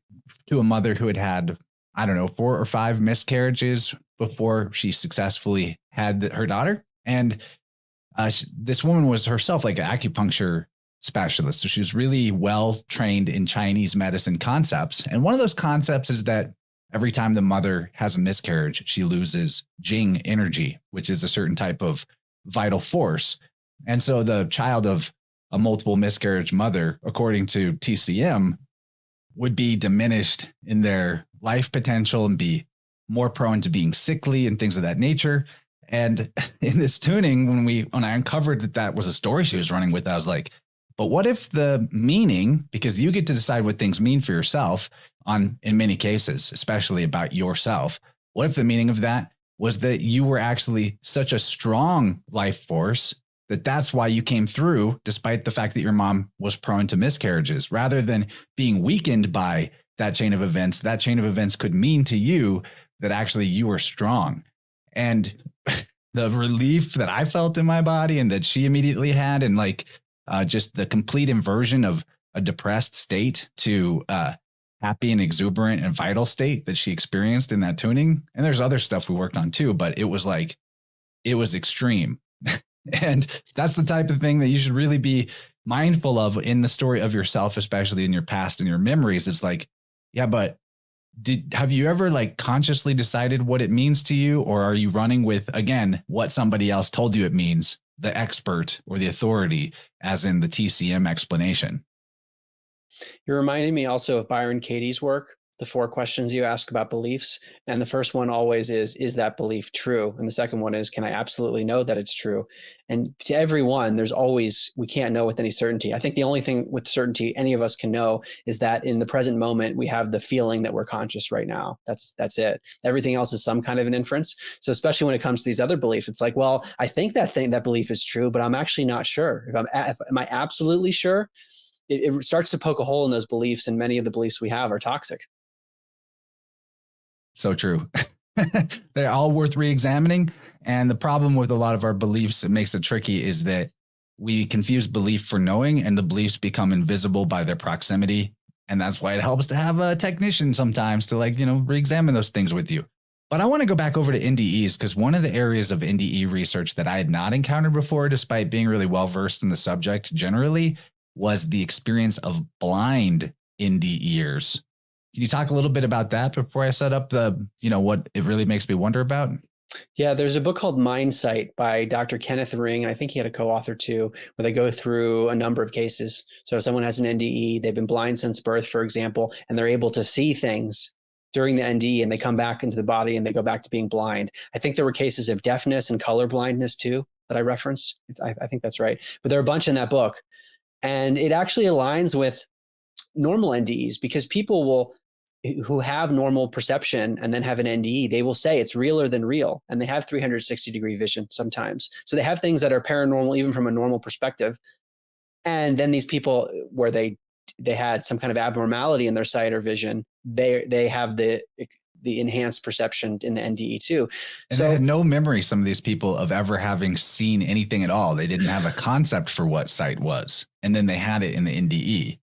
to a mother who had 4 or 5 miscarriages before she successfully had her daughter. And this woman was herself like an acupuncture specialist. So she was really well trained in Chinese medicine concepts. And one of those concepts is that every time the mother has a miscarriage, she loses Jing energy, which is a certain type of vital force. And so the child of a multiple miscarriage mother, according to TCM, would be diminished in their life potential and be more prone to being sickly and things of that nature. And in this tuning, when I uncovered that was a story she was running with, I was like, but what if the meaning, because you get to decide what things mean for yourself in many cases, especially about yourself, what if the meaning of that was that you were actually such a strong life force that's why you came through, despite the fact that your mom was prone to miscarriages, rather than being weakened by that chain of events. That chain of events could mean to you that actually you were strong. And the relief that I felt in my body and that she immediately had, and just the complete inversion of a depressed state to happy and exuberant and vital state that she experienced in that tuning. And there's other stuff we worked on too, but it was extreme. And that's the type of thing that you should really be mindful of in the story of yourself, especially in your past and your memories. It's like, yeah, but have you ever like consciously decided what it means to you? Or are you running with, again, what somebody else told you it means, the expert or the authority, as in the TCM explanation? You're reminding me also of Byron Katie's work, the 4 questions you ask about beliefs. And the first one always is that belief true? And the second one is, can I absolutely know that it's true? And to every one, there's always, we can't know with any certainty. I think the only thing with certainty any of us can know is that in the present moment, we have the feeling that we're conscious right now. That's it. Everything else is some kind of an inference. So especially when it comes to these other beliefs, it's like, well, I think that belief is true, but I'm actually not sure. Am I absolutely sure? It starts to poke a hole in those beliefs, and many of the beliefs we have are toxic. So true. They're all worth re-examining. And the problem with a lot of our beliefs, it makes it tricky, is that we confuse belief for knowing, and the beliefs become invisible by their proximity. And that's why it helps to have a technician sometimes to re-examine those things with you. But I want to go back over to NDEs, because one of the areas of NDE research that I had not encountered before, despite being really well-versed in the subject generally, was the experience of blind NDEers. Can you talk a little bit about that before I set up what it really makes me wonder about? Yeah, there's a book called Mindsight by Dr. Kenneth Ring, and I think he had a co-author too, where they go through a number of cases. So if someone has an NDE, they've been blind since birth, for example, and they're able to see things during the NDE, and they come back into the body and they go back to being blind. I think there were cases of deafness and color blindness too that I referenced. I think that's right. But there are a bunch in that book. And it actually aligns with normal NDEs, because people who have normal perception and then have an NDE, they will say it's realer than real. And they have 360-degree vision sometimes. So they have things that are paranormal, even from a normal perspective. And then these people where they had some kind of abnormality in their sight or vision, they have the enhanced perception in the NDE too. And they had no memory, some of these people, of ever having seen anything at all. They didn't have a concept for what sight was. And then they had it in the NDE.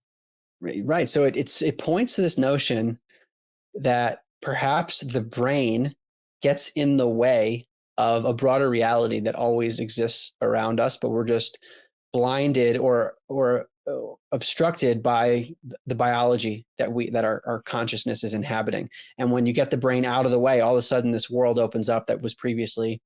Right. So it points to this notion that perhaps the brain gets in the way of a broader reality that always exists around us, but we're just blinded or obstructed by the biology that our consciousness is inhabiting. And when you get the brain out of the way, all of a sudden this world opens up that was previously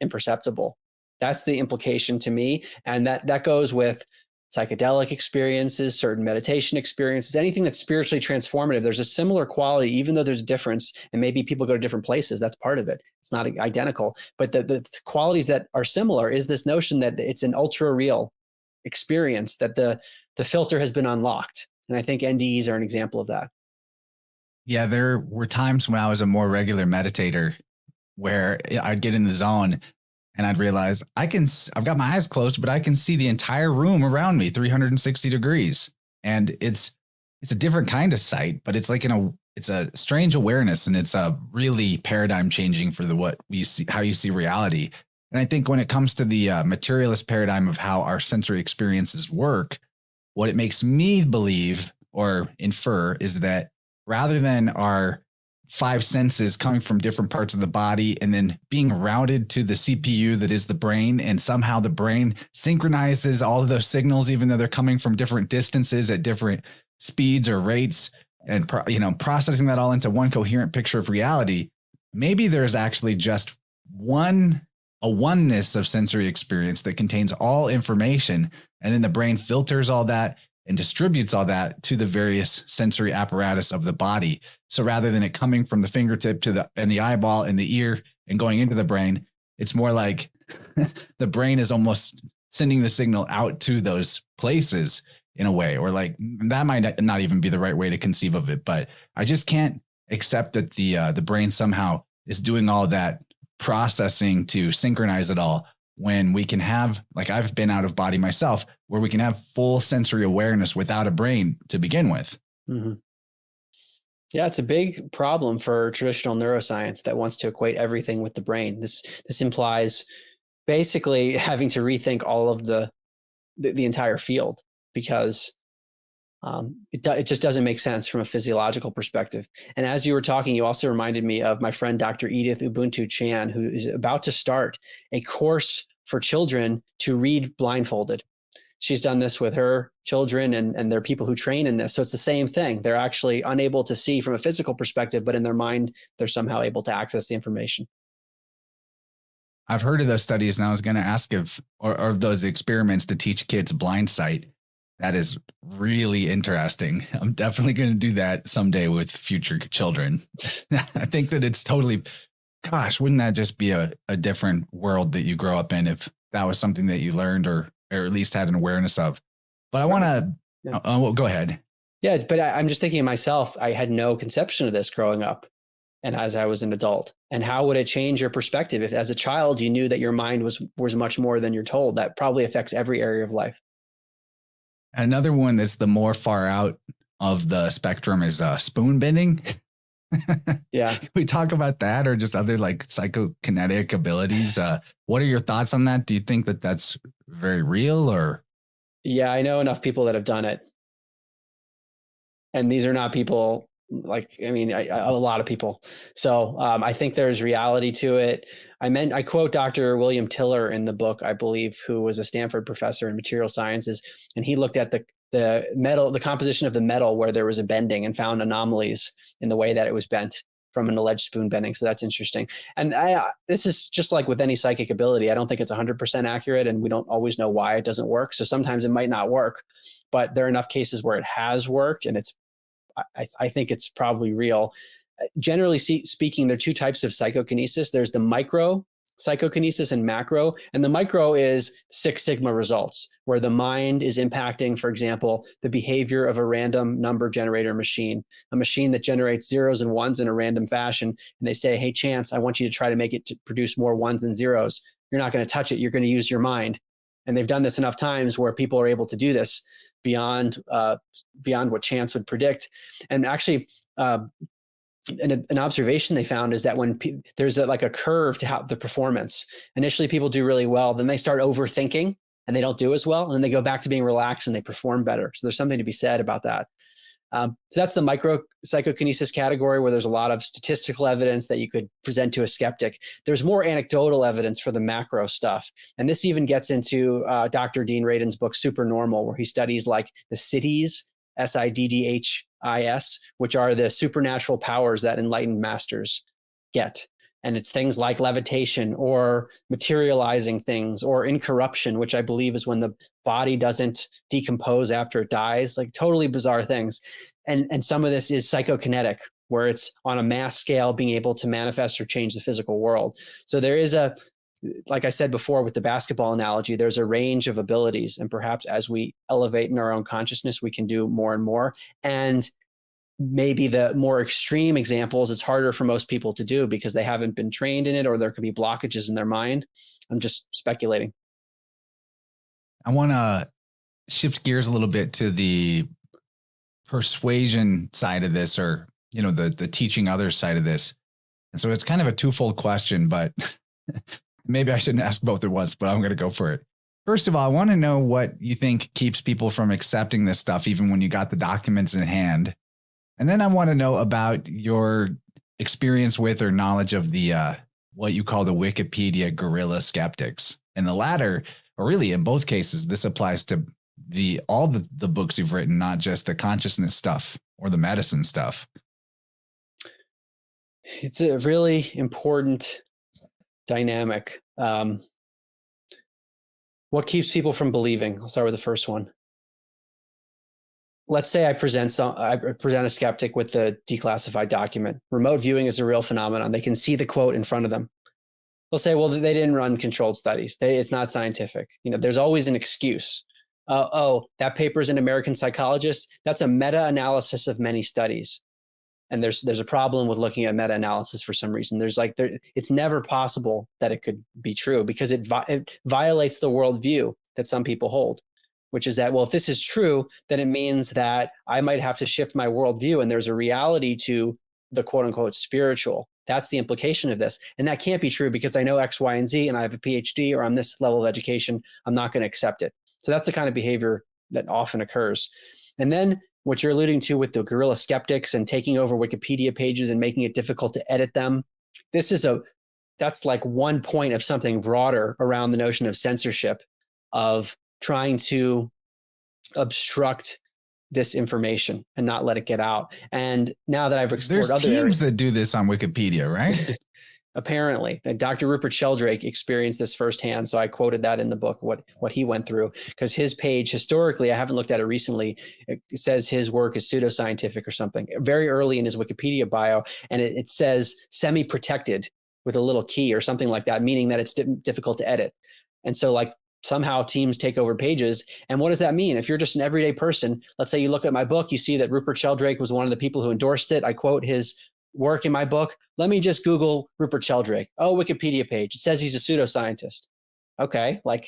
imperceptible. That's the implication to me. And that goes with psychedelic experiences, certain meditation experiences, anything that's spiritually transformative. There's a similar quality, even though there's a difference, and maybe people go to different places. That's part of it. It's not identical, but the qualities that are similar is this notion that it's an ultra real experience, that the filter has been unlocked. And I think NDEs are an example of that. Yeah, there were times when I was a more regular meditator where I'd get in the zone and I'd realize I've got my eyes closed, but I can see the entire room around me 360 degrees. And it's a different kind of sight, but it's like it's a strange awareness, and it's a really paradigm changing for what we see, how you see reality. And I think when it comes to the materialist paradigm of how our sensory experiences work, what it makes me believe or infer is that rather than our 5 senses coming from different parts of the body and then being routed to the CPU that is the brain, and somehow the brain synchronizes all of those signals, even though they're coming from different distances at different speeds or rates, and processing that all into one coherent picture of reality. Maybe there's actually just a oneness of sensory experience that contains all information, and then the brain filters all that and distributes all that to the various sensory apparatus of the body. So rather than it coming from the fingertip to the eyeball and the ear and going into the brain, it's more like the brain is almost sending the signal out to those places in a way, or like that might not even be the right way to conceive of it. But I just can't accept that the brain somehow is doing all that processing to synchronize it all, when we can have, like I've been out of body myself, where we can have full sensory awareness without a brain to begin with. Mm-hmm. Yeah, it's a big problem for traditional neuroscience that wants to equate everything with the brain. This implies basically having to rethink all of the entire field, because it just doesn't make sense from a physiological perspective. And as you were talking, you also reminded me of my friend, Dr. Edith Ubuntu Chan, who is about to start a course for children to read blindfolded. She's done this with her children, and there are people who train in this. So it's the same thing. They're actually unable to see from a physical perspective, but in their mind, they're somehow able to access the information. I've heard of those studies, and I was going to ask if, or those experiments to teach kids blind sight. That is really interesting. I'm definitely going to do that someday with future children. I think that it's totally, gosh, wouldn't that just be a different world that you grow up in if that was something that you learned or at least had an awareness of? But I want to, well, go ahead. Yeah, but I'm just thinking of myself. I had no conception of this growing up and as I was an adult. And how would it change your perspective if as a child you knew that your mind was much more than you're told? That probably affects every area of life. Another one that's the more far out of the spectrum is spoon bending. Yeah. Can we talk about that or just other like psychokinetic abilities? What are your thoughts on that? Do you think that that's very real or? Yeah, I know enough people that have done it. And these are not people a lot of people. So I think there's reality to it. I quote Dr. William Tiller in the book, I believe, who was a Stanford professor in material sciences. And he looked at the metal, the composition of the metal where there was a bending and found anomalies in the way that it was bent from an alleged spoon bending. So that's interesting. And this is just like with any psychic ability. I don't think it's 100% accurate, and we don't always know why it doesn't work. So sometimes it might not work, but there are enough cases where it has worked, and I think it's probably real. Generally speaking, there are two types of psychokinesis. There's the micro psychokinesis and macro. And the micro is Six Sigma results, where the mind is impacting, for example, the behavior of a random number generator machine, a machine that generates zeros and ones in a random fashion. And they say, hey, Chance, I want you to try to make it to produce more ones and zeros. You're not going to touch it. You're going to use your mind. And they've done this enough times where people are able to do this beyond what chance would predict. And actually, an observation they found is that when there's a curve to how the performance, initially people do really well, then they start overthinking and they don't do as well. And then they go back to being relaxed and they perform better. So there's something to be said about that. So that's the micro psychokinesis category, where there's a lot of statistical evidence that you could present to a skeptic. There's more anecdotal evidence for the macro stuff. And this even gets into Dr. Dean Radin's book, Supernormal, where he studies like the cities, SIDDHIS, which are the supernatural powers that enlightened masters get. And it's things like levitation or materializing things or incorruption, which I believe is when the body doesn't decompose after it dies, like totally bizarre things. And some of this is psychokinetic, where it's on a mass scale being able to manifest or change the physical world. So there is like I said before with the basketball analogy, there's a range of abilities. And perhaps as we elevate in our own consciousness, we can do more and more. And maybe the more extreme examples, it's harder for most people to do because they haven't been trained in it, or there could be blockages in their mind. I'm just speculating. I want to shift gears a little bit to the persuasion side of this, or, the teaching others side of this. And so it's kind of a twofold question, but maybe I shouldn't ask both at once, but I'm going to go for it. First of all, I want to know what you think keeps people from accepting this stuff, even when you got the documents in hand. And then I want to know about your experience with or knowledge of the what you call the Wikipedia guerrilla skeptics. And the latter, or really in both cases, this applies to all the books you've written, not just the consciousness stuff or the medicine stuff. It's a really important dynamic. What keeps people from believing? I'll start with the first one. Let's say I present a skeptic with the declassified document. Remote viewing is a real phenomenon. They can see the quote in front of them. They'll say, well, they didn't run controlled studies. It's not scientific. There's always an excuse. That paper is in American Psychologist. That's a meta-analysis of many studies. And there's a problem with looking at meta-analysis for some reason. It's never possible that it could be true because it violates the worldview that some people hold, which is that, well, if this is true, then it means that I might have to shift my worldview, and there's a reality to the quote unquote spiritual. That's the implication of this. And that can't be true because I know X, Y, and Z, and I have a PhD, or I'm this level of education. I'm not going to accept it. So that's the kind of behavior that often occurs. And then what you're alluding to with the guerrilla skeptics and taking over Wikipedia pages and making it difficult to edit them, this is a that's like one point of something broader around the notion of censorship, of trying to obstruct this information and not let it get out. And now that I've explored There's other teams areas, that do this on Wikipedia, right? apparently Dr. Rupert Sheldrake experienced this firsthand. So I quoted that in the book, what he went through, because his page historically, I haven't looked at it recently, it says his work is pseudoscientific or something very early in his Wikipedia bio. And it says semi-protected with a little key or something like that, meaning that it's difficult to edit. And so like somehow teams take over pages. And what does that mean? If you're just an everyday person, let's say you look at my book, you see that Rupert Sheldrake was one of the people who endorsed it. I quote his work in my book. Let me just Google Rupert Sheldrake. Oh, Wikipedia page. It says he's a pseudoscientist. Okay. Like,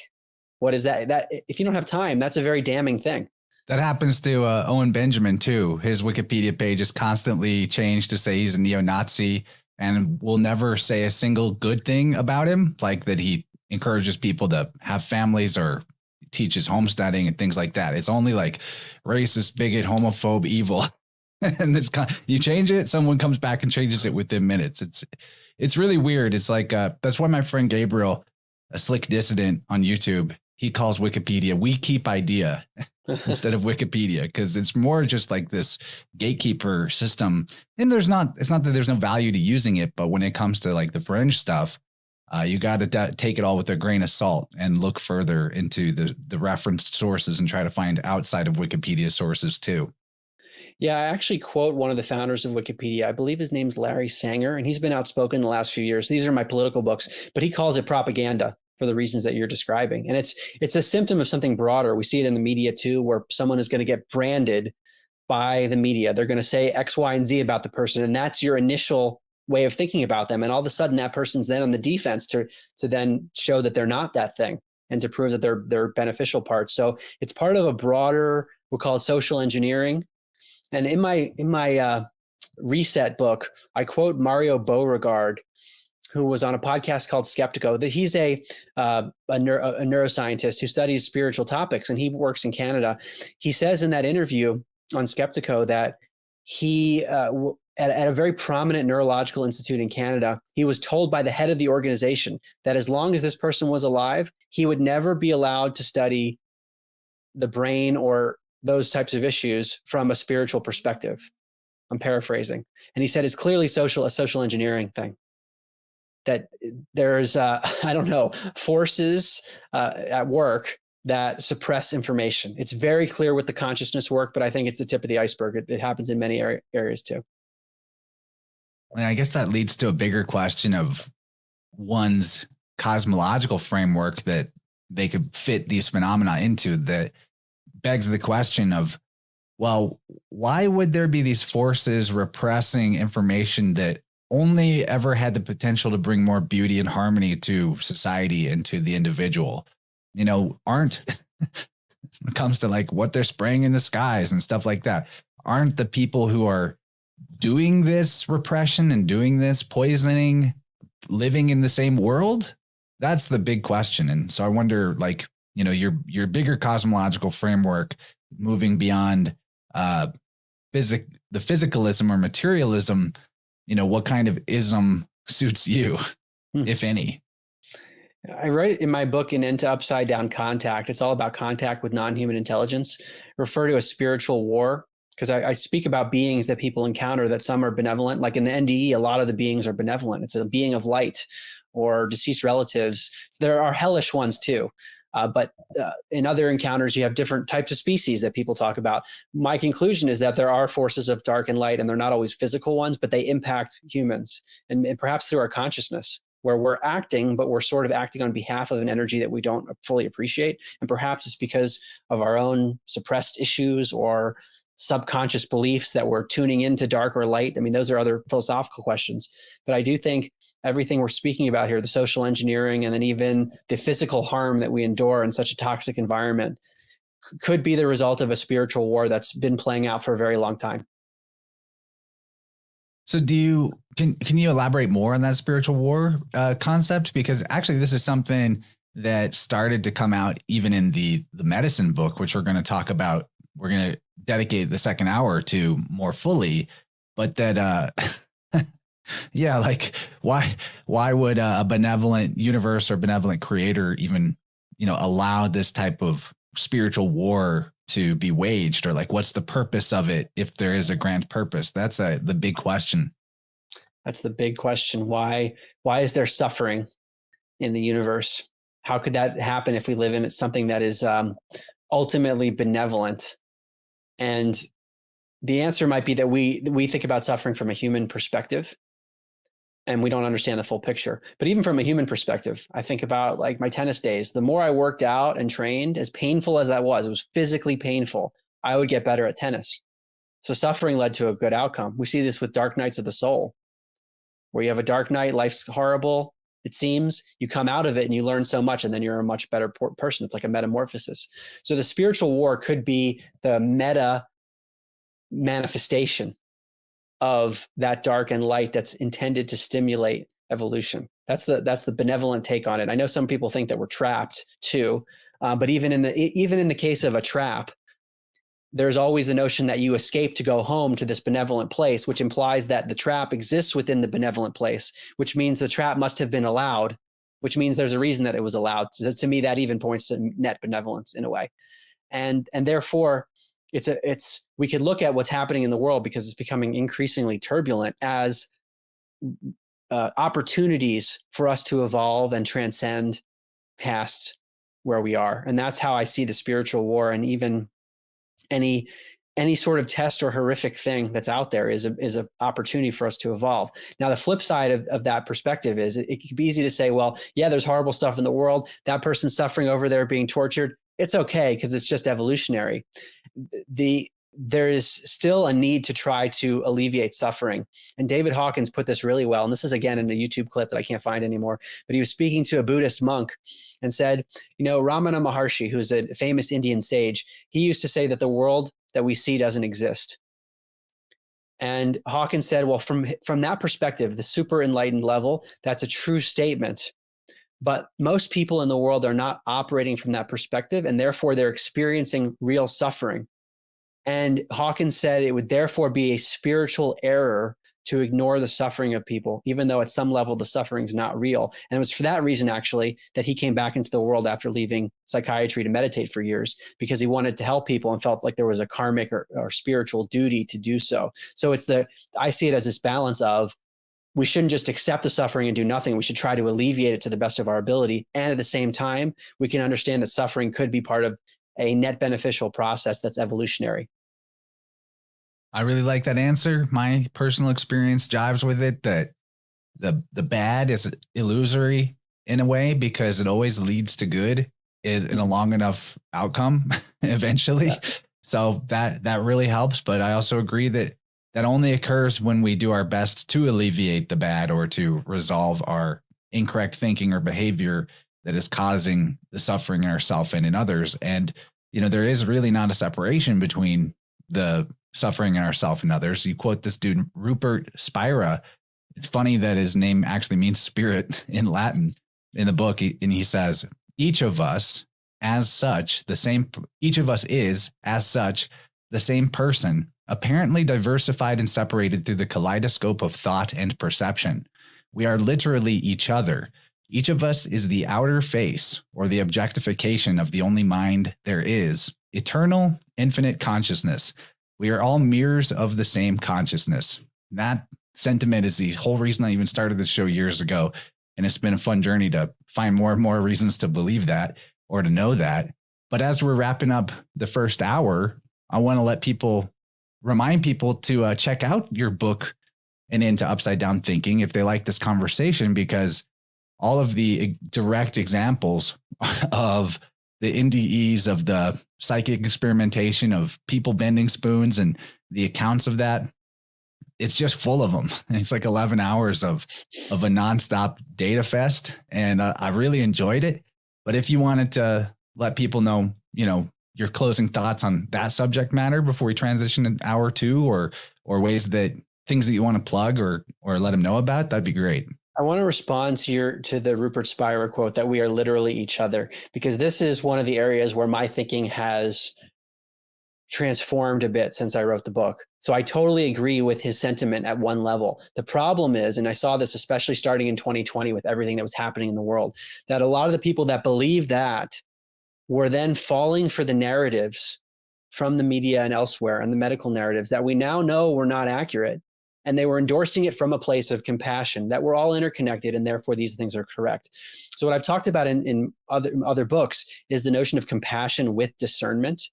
what is that? That if you don't have time, that's a very damning thing. That happens to Owen Benjamin too. His Wikipedia page is constantly changed to say he's a neo-Nazi and will never say a single good thing about him, like that he encourages people to have families or teaches homesteading and things like that. It's only like racist, bigot, homophobe, evil. And this you change it, someone comes back and changes it within minutes. It's really weird. It's like that's why my friend Gabriel, a slick dissident on YouTube, he calls Wikipedia "We Keep Idea" instead of Wikipedia, because it's more just like this gatekeeper system. And it's not that there's no value to using it, but when it comes to like the fringe stuff, you got to take it all with a grain of salt and look further into the referenced sources and try to find outside of Wikipedia sources too. Yeah, I actually quote one of the founders of Wikipedia. I believe his name's Larry Sanger, and he's been outspoken in the last few years. These are my political books, but he calls it propaganda for the reasons that you're describing. And it's a symptom of something broader. We see it in the media too, where someone is going to get branded by the media. They're going to say X, Y, and Z about the person, and that's your initial way of thinking about them. And all of a sudden, that person's then on the defense to then show that they're not that thing and to prove that they're beneficial parts. So it's part of a broader, we'll call it social engineering. And in my reset book, I quote Mario Beauregard, who was on a podcast called Skeptico. That he's a neuroscientist who studies spiritual topics, and he works in Canada. He says in that interview on Skeptico that he at a very prominent neurological institute in Canada, he was told by the head of the organization that as long as this person was alive, he would never be allowed to study the brain or those types of issues from a spiritual perspective. I'm paraphrasing. And he said it's clearly a social engineering thing. That there's, forces at work that suppress information. It's very clear with the consciousness work, but I think it's the tip of the iceberg. It happens in many areas too. And I guess that leads to a bigger question of one's cosmological framework that they could fit these phenomena into, that begs the question of, well, why would there be these forces repressing information that only ever had the potential to bring more beauty and harmony to society and to the individual? Aren't when it comes to like what they're spraying in the skies and stuff like that, aren't the people who are doing this repression and doing this poisoning living in the same world? That's the big question. And so I wonder, like, your bigger cosmological framework, moving beyond the physicalism or materialism, what kind of ism suits you, if any? I write in my book, An End to Upside Down Contact. It's all about contact with non-human intelligence, refer to as spiritual war, because I speak about beings that people encounter, that some are benevolent. Like in the NDE, a lot of the beings are benevolent. It's a being of light or deceased relatives. So there are hellish ones too. But in other encounters, you have different types of species that people talk about. My conclusion is that there are forces of dark and light, and they're not always physical ones, but they impact humans, and perhaps through our consciousness, where we're acting, but we're sort of acting on behalf of an energy that we don't fully appreciate. And perhaps it's because of our own suppressed issues or subconscious beliefs that we're tuning into dark or light. I mean, those are other philosophical questions. But I do think everything we're speaking about here, the social engineering, and then even the physical harm that we endure in such a toxic environment, could be the result of a spiritual war that's been playing out for a very long time. So can you elaborate more on that spiritual war concept? Because actually this is something that started to come out even in the medicine book, which we're going to talk about. We're going to dedicate the second hour to more fully, but that Yeah, like why would a benevolent universe or benevolent creator even, allow this type of spiritual war to be waged, or like what's the purpose of it if there is a grand purpose? That's the big question. That's the big question. Why is there suffering in the universe? How could that happen if we live in something that is ultimately benevolent? And the answer might be that we think about suffering from a human perspective, and we don't understand the full picture. But even from a human perspective, I think about like my tennis days. The more I worked out and trained, as painful as that was, it was physically painful, I would get better at tennis. So suffering led to a good outcome. We see this with dark nights of the soul, where you have a dark night, life's horrible, it seems, you come out of it and you learn so much, and then you're a much better person. It's like a metamorphosis. So the spiritual war could be the meta manifestation of that dark and light that's intended to stimulate evolution. That's the benevolent take on it. I know some people think that we're trapped too, but even in the case of a trap, there's always the notion that you escape to go home to this benevolent place, which implies that the trap exists within the benevolent place, which means the trap must have been allowed, which means there's a reason that it was allowed. So to me, that even points to net benevolence in a way. And therefore, we could look at what's happening in the world, because it's becoming increasingly turbulent, as opportunities for us to evolve and transcend past where we are. And that's how I see the spiritual war, and even any sort of test or horrific thing that's out there is an opportunity for us to evolve. Now, the flip side of that perspective is it could be easy to say, well, yeah, there's horrible stuff in the world. That person's suffering over there, being tortured. It's okay, because it's just evolutionary. There is still a need to try to alleviate suffering. And David Hawkins put this really well. And this is, again, in a YouTube clip that I can't find anymore. But he was speaking to a Buddhist monk and said, Ramana Maharshi, who's a famous Indian sage, he used to say that the world that we see doesn't exist. And Hawkins said, well, from that perspective, the super enlightened level, that's a true statement. But most people in the world are not operating from that perspective, and therefore they're experiencing real suffering. And Hawkins said it would therefore be a spiritual error to ignore the suffering of people, even though at some level the suffering is not real. And it was for that reason, actually, that he came back into the world after leaving psychiatry to meditate for years, because he wanted to help people and felt like there was a karmic or spiritual duty to do so. So I see it as this balance of, we shouldn't just accept the suffering and do nothing. We should try to alleviate it to the best of our ability. And at the same time, we can understand that suffering could be part of a net beneficial process that's evolutionary. I really like that answer. My personal experience jives with it, that the bad is illusory in a way, because it always leads to good in a long enough outcome eventually. Yeah. So that really helps. But I also agree that only occurs when we do our best to alleviate the bad, or to resolve our incorrect thinking or behavior that is causing the suffering in ourselves and in others. And, there is really not a separation between the suffering in ourselves and others. You quote this dude, Rupert Spira. It's funny that his name actually means spirit in Latin in the book. And he says, each of us is as such the same person, apparently diversified and separated through the kaleidoscope of thought and perception. We are literally each other. Each of us is the outer face, or the objectification of the only mind there is, eternal, infinite consciousness. We are all mirrors of the same consciousness. That sentiment is the whole reason I even started this show years ago. And it's been a fun journey to find more and more reasons to believe that, or to know that. But as we're wrapping up the first hour, I want to remind people to check out your book, and Into Upside Down Thinking, if they like this conversation, because all of the direct examples of the NDEs, of the psychic experimentation, of people bending spoons, and the accounts of that, it's just full of them. It's like 11 hours of a nonstop data fest. And I really enjoyed it. But if you wanted to let people know, your closing thoughts on that subject matter before we transition to hour two, or things that you want to plug or let them know about, that'd be great. I want to respond to the Rupert Spira quote that we are literally each other, because this is one of the areas where my thinking has transformed a bit since I wrote the book. So I totally agree with his sentiment at one level. The problem is, and I saw this especially starting in 2020 with everything that was happening in the world, that a lot of the people that believe that were then falling for the narratives from the media and elsewhere, and the medical narratives that we now know were not accurate. And they were endorsing it from a place of compassion, that we're all interconnected and therefore these things are correct. So what I've talked about in other books is the notion of compassion with discernment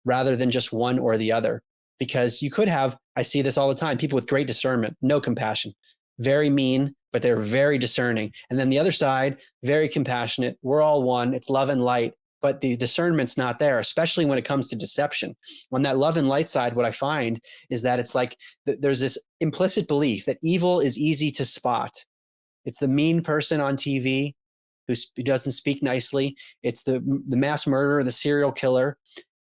rather than just one or the other. Because you could have, I see this all the time, people with great discernment, no compassion, very mean, but they're very discerning. And then the other side, very compassionate. We're all one. It's love and light, but the discernment's not there, especially when it comes to deception. On that love and light side, what I find is that it's like there's this implicit belief that evil is easy to spot. It's the mean person on TV who doesn't speak nicely. It's the mass murderer, the serial killer.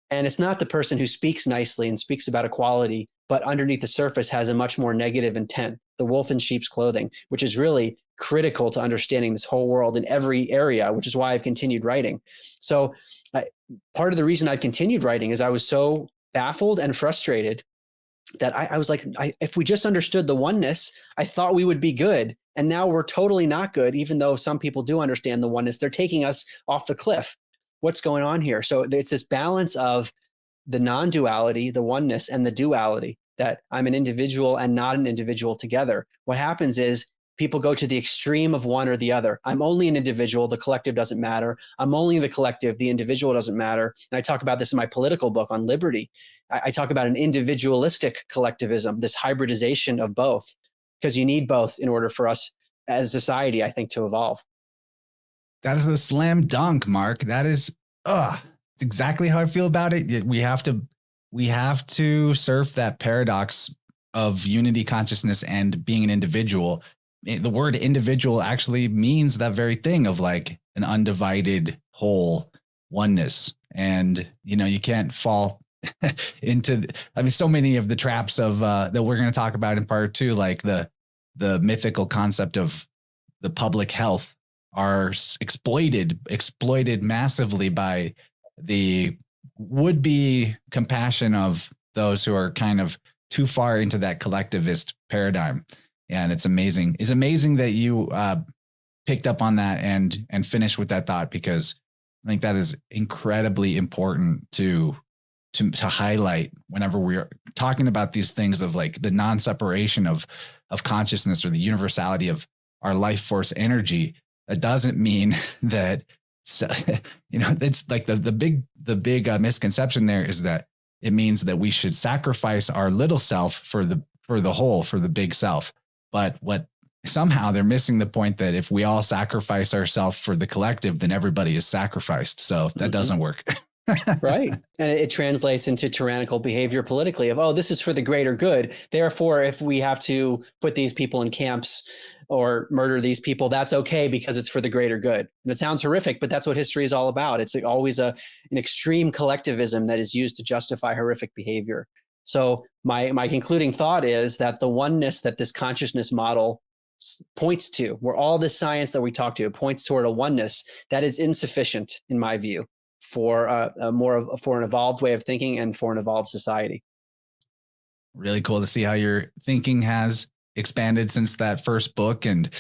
And it's not the person who speaks nicely and speaks about equality, but underneath the surface has a much more negative intent, the wolf in sheep's clothing, which is really critical to understanding this whole world in every area, which is why I've continued writing. So part of the reason I've continued writing is I was so baffled and frustrated that I was like, if we just understood the oneness, I thought we would be good. And now we're totally not good, even though some people do understand the oneness. They're taking us off the cliff. What's going on here? So it's this balance of the non-duality, the oneness, and the duality, that I'm an individual and not an individual together. What happens is people go to the extreme of one or the other. I'm only an individual, the collective doesn't matter. I'm only the collective, the individual doesn't matter. And I talk about this in my political book on liberty. I talk about an individualistic collectivism, this hybridization of both, because you need both in order for us as a society, I think, to evolve. That is a slam dunk, Mark. That is, it's exactly how I feel about it. We have to surf that paradox of unity consciousness and being an individual. The word individual actually means that very thing of like an undivided whole oneness. And, you can't fall into, so many of the traps of that we're going to talk about in part 2, like the mythical concept of the public health, are exploited massively by the would-be compassion of those who are kind of too far into that collectivist paradigm. And it's amazing. It's amazing that you picked up on that and finished with that thought, because I think that is incredibly important to highlight whenever we're talking about these things of like the non-separation of consciousness or the universality of our life force energy. That doesn't mean that, it's like the big misconception there is that it means that we should sacrifice our little self for the whole, for the big self. But somehow they're missing the point that if we all sacrifice ourselves for the collective, then everybody is sacrificed. So that doesn't work. Right. And it translates into tyrannical behavior politically of, this is for the greater good. Therefore, if we have to put these people in camps or murder these people, that's okay because it's for the greater good. And it sounds horrific, but that's what history is all about. It's always an extreme collectivism that is used to justify horrific behavior. So my concluding thought is that the oneness that this consciousness model points to, where all this science that we talk to points toward a oneness, that is insufficient, in my view, for an evolved way of thinking and for an evolved society. Really cool to see how your thinking has expanded since that first book. And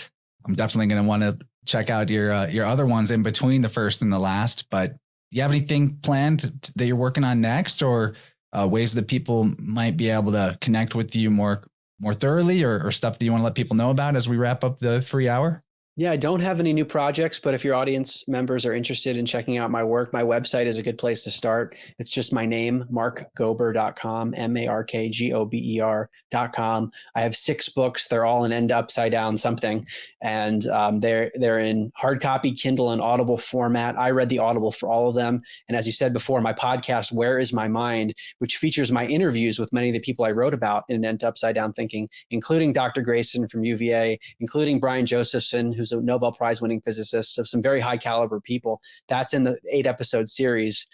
I'm definitely going to want to check out your other ones in between the first and the last. But do you have anything planned that you're working on next, or ways that people might be able to connect with you more thoroughly, or stuff that you want to let people know about as we wrap up the free hour? Yeah, I don't have any new projects, but if your audience members are interested in checking out my work, my website is a good place to start. It's just my name, markgober.com, markgober.com. I have 6 books. They're all in End Upside Down something. And they're in hard copy, Kindle, and Audible format. I read the Audible for all of them. And as you said before, my podcast, Where is My Mind, which features my interviews with many of the people I wrote about in End Upside Down Thinking, including Dr. Grayson from UVA, including Brian Josephson, who's a Nobel Prize winning physicist, of some very high caliber people. That's in the 8-episode series.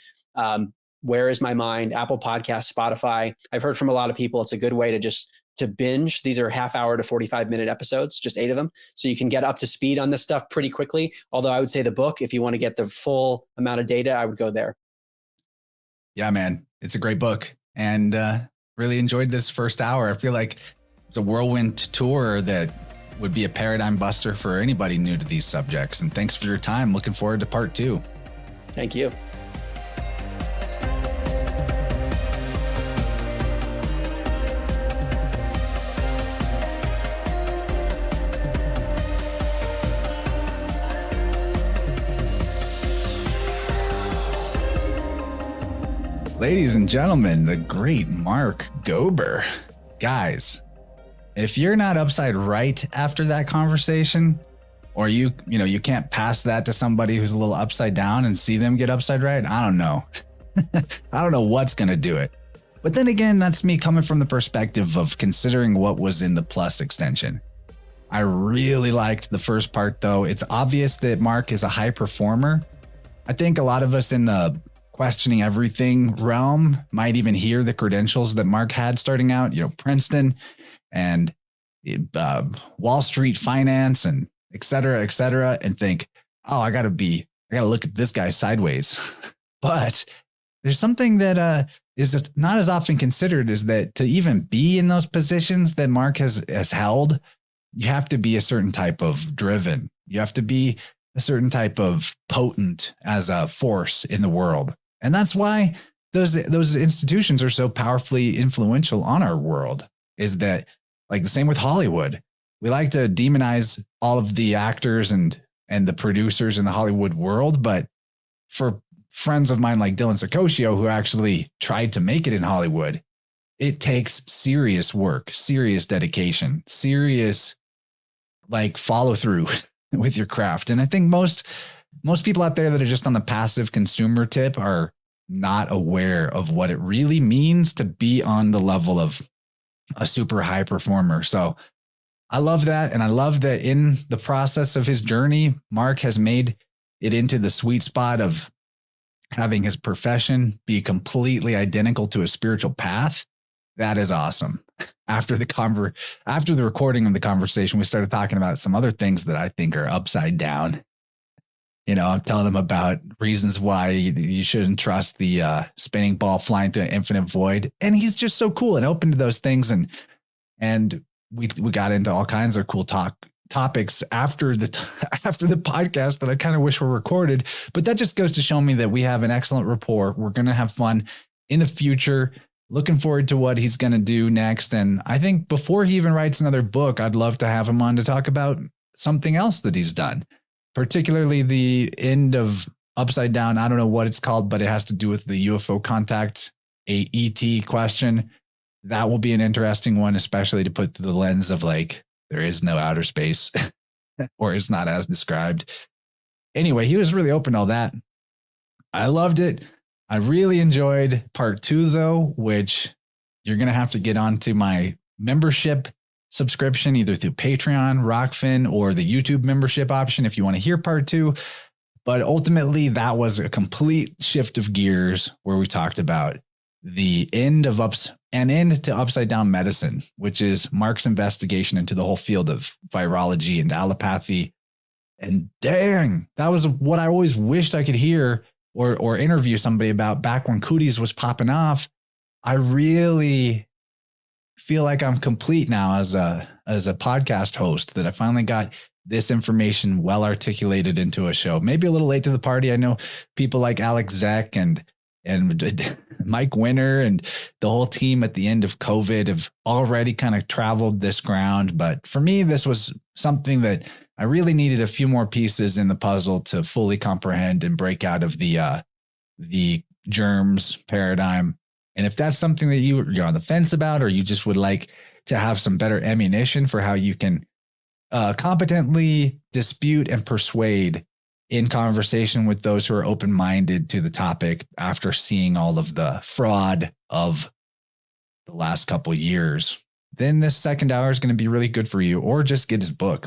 Where is My Mind, Apple Podcasts, Spotify. I've heard from a lot of people it's a good way to binge. These are half-hour to 45-minute episodes, just 8 of them. So you can get up to speed on this stuff pretty quickly. Although I would say the book, if you want to get the full amount of data, I would go there. Yeah, man, it's a great book. and really enjoyed this first hour. I feel like it's a whirlwind tour that would be a paradigm buster for anybody new to these subjects. And thanks for your time. Looking forward to part 2. Thank you. Ladies and gentlemen, the great Mark Gober. Guys, if you're not upside right after that conversation, or you can't pass that to somebody who's a little upside down and see them get upside right, I don't know. I don't know what's going to do it. But then again, that's me coming from the perspective of considering what was in the plus extension. I really liked the first part, though. It's obvious that Mark is a high performer. I think a lot of us in the questioning everything realm might even hear the credentials that Mark had starting out, Princeton and Wall Street finance and et cetera, and think, oh, I got to look at this guy sideways. But there's something that is not as often considered, is that to even be in those positions that Mark has held, you have to be a certain type of driven. You have to be a certain type of potent as a force in the world. And that's why those institutions are so powerfully influential on our world, is that, like the same with Hollywood. We like to demonize all of the actors and the producers in the Hollywood world. But for friends of mine like Dylan Sacosio, who actually tried to make it in Hollywood, it takes serious work, serious dedication, serious follow through with your craft. And I think most people out there that are just on the passive consumer tip are not aware of what it really means to be on the level of a super high performer. So I love that. And I love that in the process of his journey, Mark has made it into the sweet spot of having his profession be completely identical to his spiritual path. That is awesome. After the recording of the conversation, we started talking about some other things that I think are upside down. I'm telling him about reasons why you shouldn't trust the spinning ball flying through an infinite void. And he's just so cool and open to those things. And we got into all kinds of cool topics after the podcast that I kind of wish were recorded. But that just goes to show me that we have an excellent rapport. We're going to have fun in the future. Looking forward to what he's going to do next. And I think before he even writes another book, I'd love to have him on to talk about something else that he's done, particularly the end of Upside Down. I don't know what it's called, but it has to do with the UFO contact, AET question. That will be an interesting one, especially to put through the lens of there is no outer space or it's not as described. Anyway, he was really open to all that. I loved it. I really enjoyed part 2, though, which you're going to have to get onto my membership subscription, either through Patreon, Rockfin, or the YouTube membership option if you want to hear part 2. But ultimately, that was a complete shift of gears where we talked about the end to Upside Down Medicine, which is Mark's investigation into the whole field of virology and allopathy. And dang, that was what I always wished I could hear or interview somebody about back when Cooties was popping off. I really feel like I'm complete now as a podcast host, that I finally got this information well articulated into a show. Maybe a little late to the party. I know people like Alex Zek and Mike Winter and the whole team at the end of COVID have already kind of traveled this ground. But for me, this was something that I really needed a few more pieces in the puzzle to fully comprehend and break out of the germs paradigm. And if that's something that you're on the fence about, or you just would like to have some better ammunition for how you can competently dispute and persuade in conversation with those who are open-minded to the topic after seeing all of the fraud of the last couple of years, then this second hour is going to be really good for you. Or just get his book.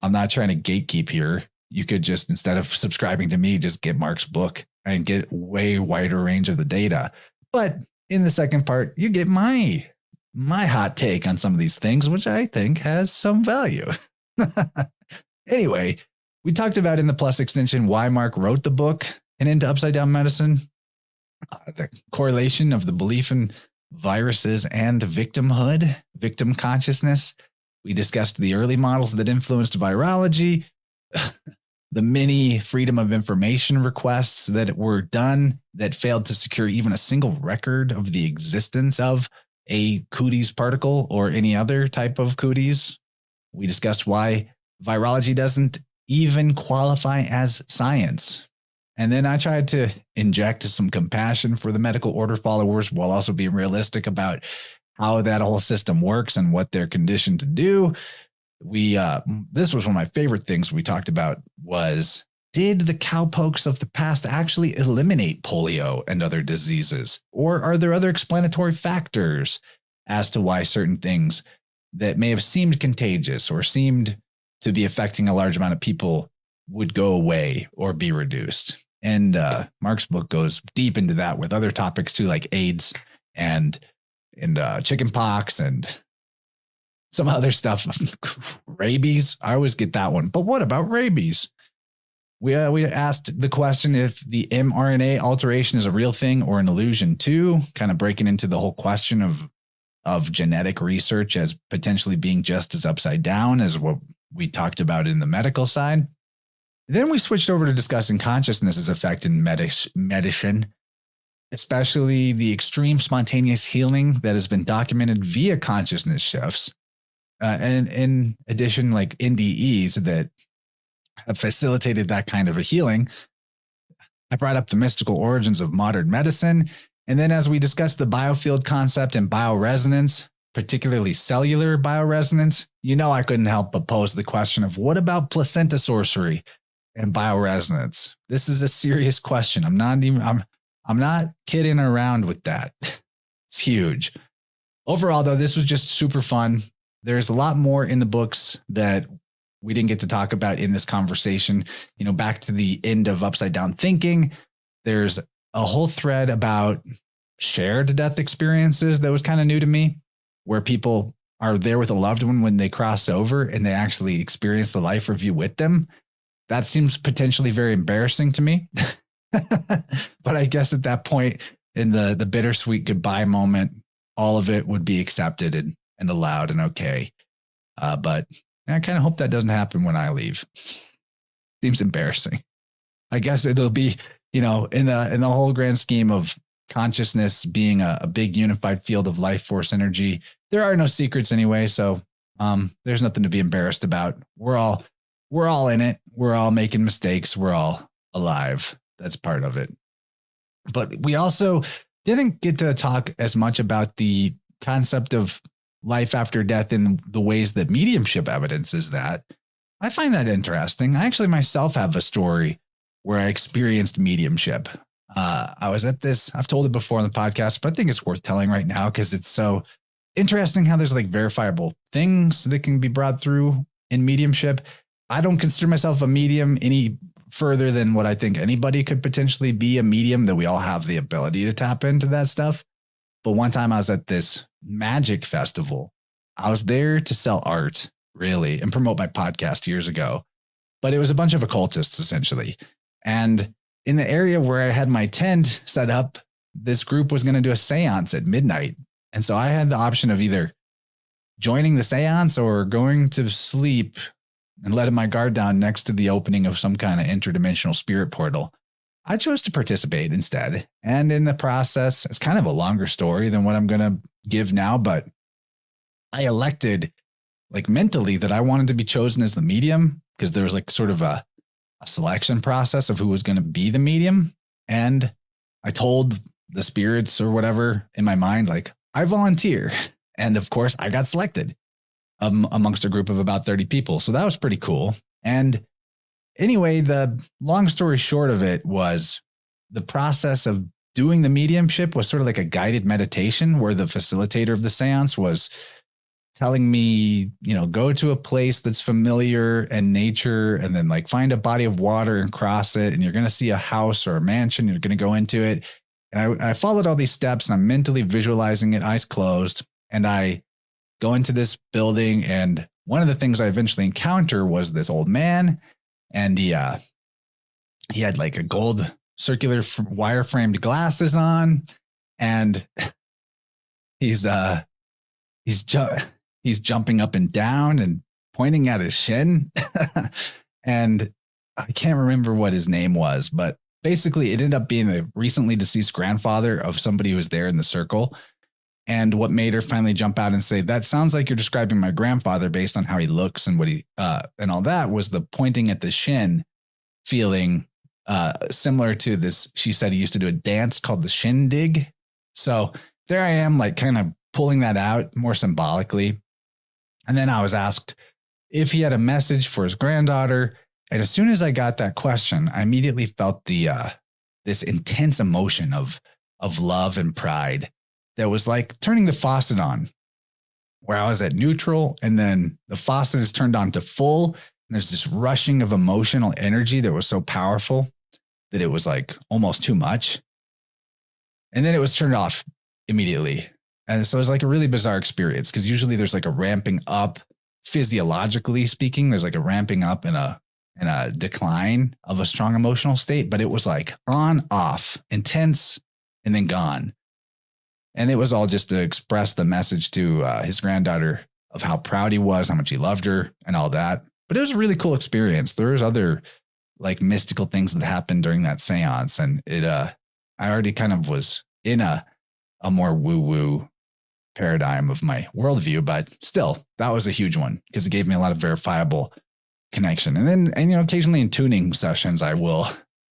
I'm not trying to gatekeep here. You could just, instead of subscribing to me, just get Mark's book and get way wider range of the data. But in the second part, you get my hot take on some of these things, which I think has some value. Anyway, we talked about in the plus extension why Mark wrote the book and into Upside Down Medicine. The correlation of the belief in viruses and victimhood, victim consciousness. We discussed the early models that influenced virology, the many freedom of information requests that were done that failed to secure even a single record of the existence of a cooties particle or any other type of cooties. We discussed why virology doesn't even qualify as science. And then I tried to inject some compassion for the medical order followers while also being realistic about how that whole system works and what they're conditioned to do. This was one of my favorite things we talked about was, did the cowpokes of the past actually eliminate polio and other diseases? Or are there other explanatory factors as to why certain things that may have seemed contagious or seemed to be affecting a large amount of people would go away or be reduced? And Mark's book goes deep into that with other topics too, like AIDS and chicken pox and some other stuff. Rabies. I always get that one. But what about rabies? We asked the question if the mRNA alteration is a real thing or an illusion too, kind of breaking into the whole question of genetic research as potentially being just as upside down as what we talked about in the medical side. Then we switched over to discussing consciousness's effect in medicine, especially the extreme spontaneous healing that has been documented via consciousness shifts. And in addition, like NDEs that have facilitated that kind of a healing. I brought up the mystical origins of modern medicine. And then as we discussed the biofield concept and bioresonance, particularly cellular bioresonance, I couldn't help but pose the question of what about placenta sorcery and bioresonance? This is a serious question. I'm not kidding around with that. It's huge. Overall, though, this was just super fun. There's a lot more in the books that we didn't get to talk about in this conversation. Back to the end of Upside Down Thinking, there's a whole thread about shared death experiences that was kind of new to me, where people are there with a loved one when they cross over and they actually experience the life review with them. That seems potentially very embarrassing to me. But I guess at that point in the bittersweet goodbye moment, all of it would be accepted and allowed and okay. But I kind of hope that doesn't happen when I leave. Seems embarrassing. I guess it'll be, in the whole grand scheme of consciousness being a big unified field of life force energy, there are no secrets anyway. So there's nothing to be embarrassed about. We're all in it. We're all making mistakes. We're all alive. That's part of it. But we also didn't get to talk as much about the concept of life after death in the ways that mediumship evidences that. I find that interesting. I actually myself have a story where I experienced mediumship. I was at this, I've told it before on the podcast, but I think it's worth telling right now because it's so interesting how there's like verifiable things that can be brought through in mediumship. I don't consider myself a medium any further than what I think anybody could potentially be a medium, that we all have the ability to tap into that stuff. But one time I was at this magic festival. I was there to sell art, really, and promote my podcast years ago. But it was a bunch of occultists, essentially. And in the area where I had my tent set up, this group was going to do a seance at midnight. And so I had the option of either joining the seance or going to sleep and letting my guard down next to the opening of some kind of interdimensional spirit portal. I chose to participate instead. And in the process, it's kind of a longer story than what I'm going to give now, but I elected like mentally that I wanted to be chosen as the medium because there was like sort of a selection process of who was going to be the medium. And I told the spirits or whatever in my mind, like, I volunteer. And of course I got selected amongst a group of about 30 people. So that was pretty cool. And anyway, the long story short of it was the process of doing the mediumship was sort of like a guided meditation where the facilitator of the seance was telling me, go to a place that's familiar and nature, and then like find a body of water and cross it. And you're going to see a house or a mansion. You're going to go into it. And I followed all these steps and I'm mentally visualizing it, eyes closed. And I go into this building. And one of the things I eventually encounter was this old man. And he had like a gold circular wireframed glasses on, and he's jumping up and down and pointing at his shin. And I can't remember what his name was, but basically it ended up being the recently deceased grandfather of somebody who was there in the circle. And what made her finally jump out and say, that sounds like you're describing my grandfather based on how he looks and what he, and all that, was the pointing at the shin feeling, similar to this. She said he used to do a dance called the shindig. So there I am, like kind of pulling that out more symbolically. And then I was asked if he had a message for his granddaughter. And as soon as I got that question, I immediately felt this intense emotion of love and pride that was like turning the faucet on, where I was at neutral and then the faucet is turned on to full. And there's this rushing of emotional energy that was so powerful that it was like almost too much. And then it was turned off immediately. And so it was like a really bizarre experience, because usually there's like a ramping up, physiologically speaking, there's like a ramping up and a decline of a strong emotional state, but it was like on, off, intense, and then gone. And it was all just to express the message to his granddaughter of how proud he was, how much he loved her and all that. But it was a really cool experience. There was other like mystical things that happened during that seance. And I already kind of was in a more woo-woo paradigm of my worldview, but still, that was a huge one because it gave me a lot of verifiable connection. And then, occasionally in tuning sessions, I will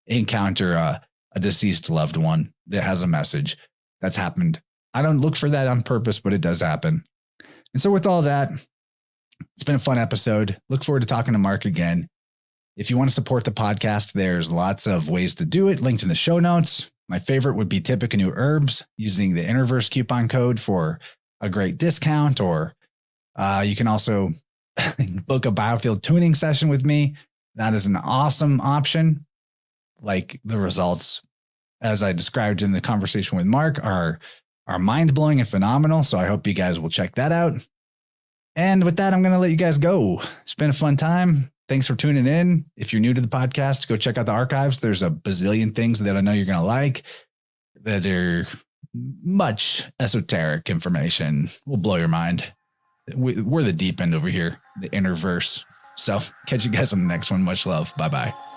encounter a deceased loved one that has a message. That's happened. I don't look for that on purpose, but it does happen. And so with all that, it's been a fun episode. Look forward to talking to Mark again. If you want to support the podcast, there's lots of ways to do it, linked in the show notes. My favorite would be Tippecanoe Herbs, using the InnerVerse coupon code for a great discount, or you can also book a Biofield tuning session with me. That is an awesome option. Like, the results, as I described in the conversation with Mark, are mind-blowing and phenomenal. So I hope you guys will check that out. And with that, I'm going to let you guys go. It's been a fun time. Thanks for tuning in. If you're new to the podcast, go check out the archives. There's a bazillion things that I know you're going to like that are much esoteric information. Will blow your mind. We're the deep end over here, the InnerVerse. So catch you guys on the next one. Much love. Bye-bye.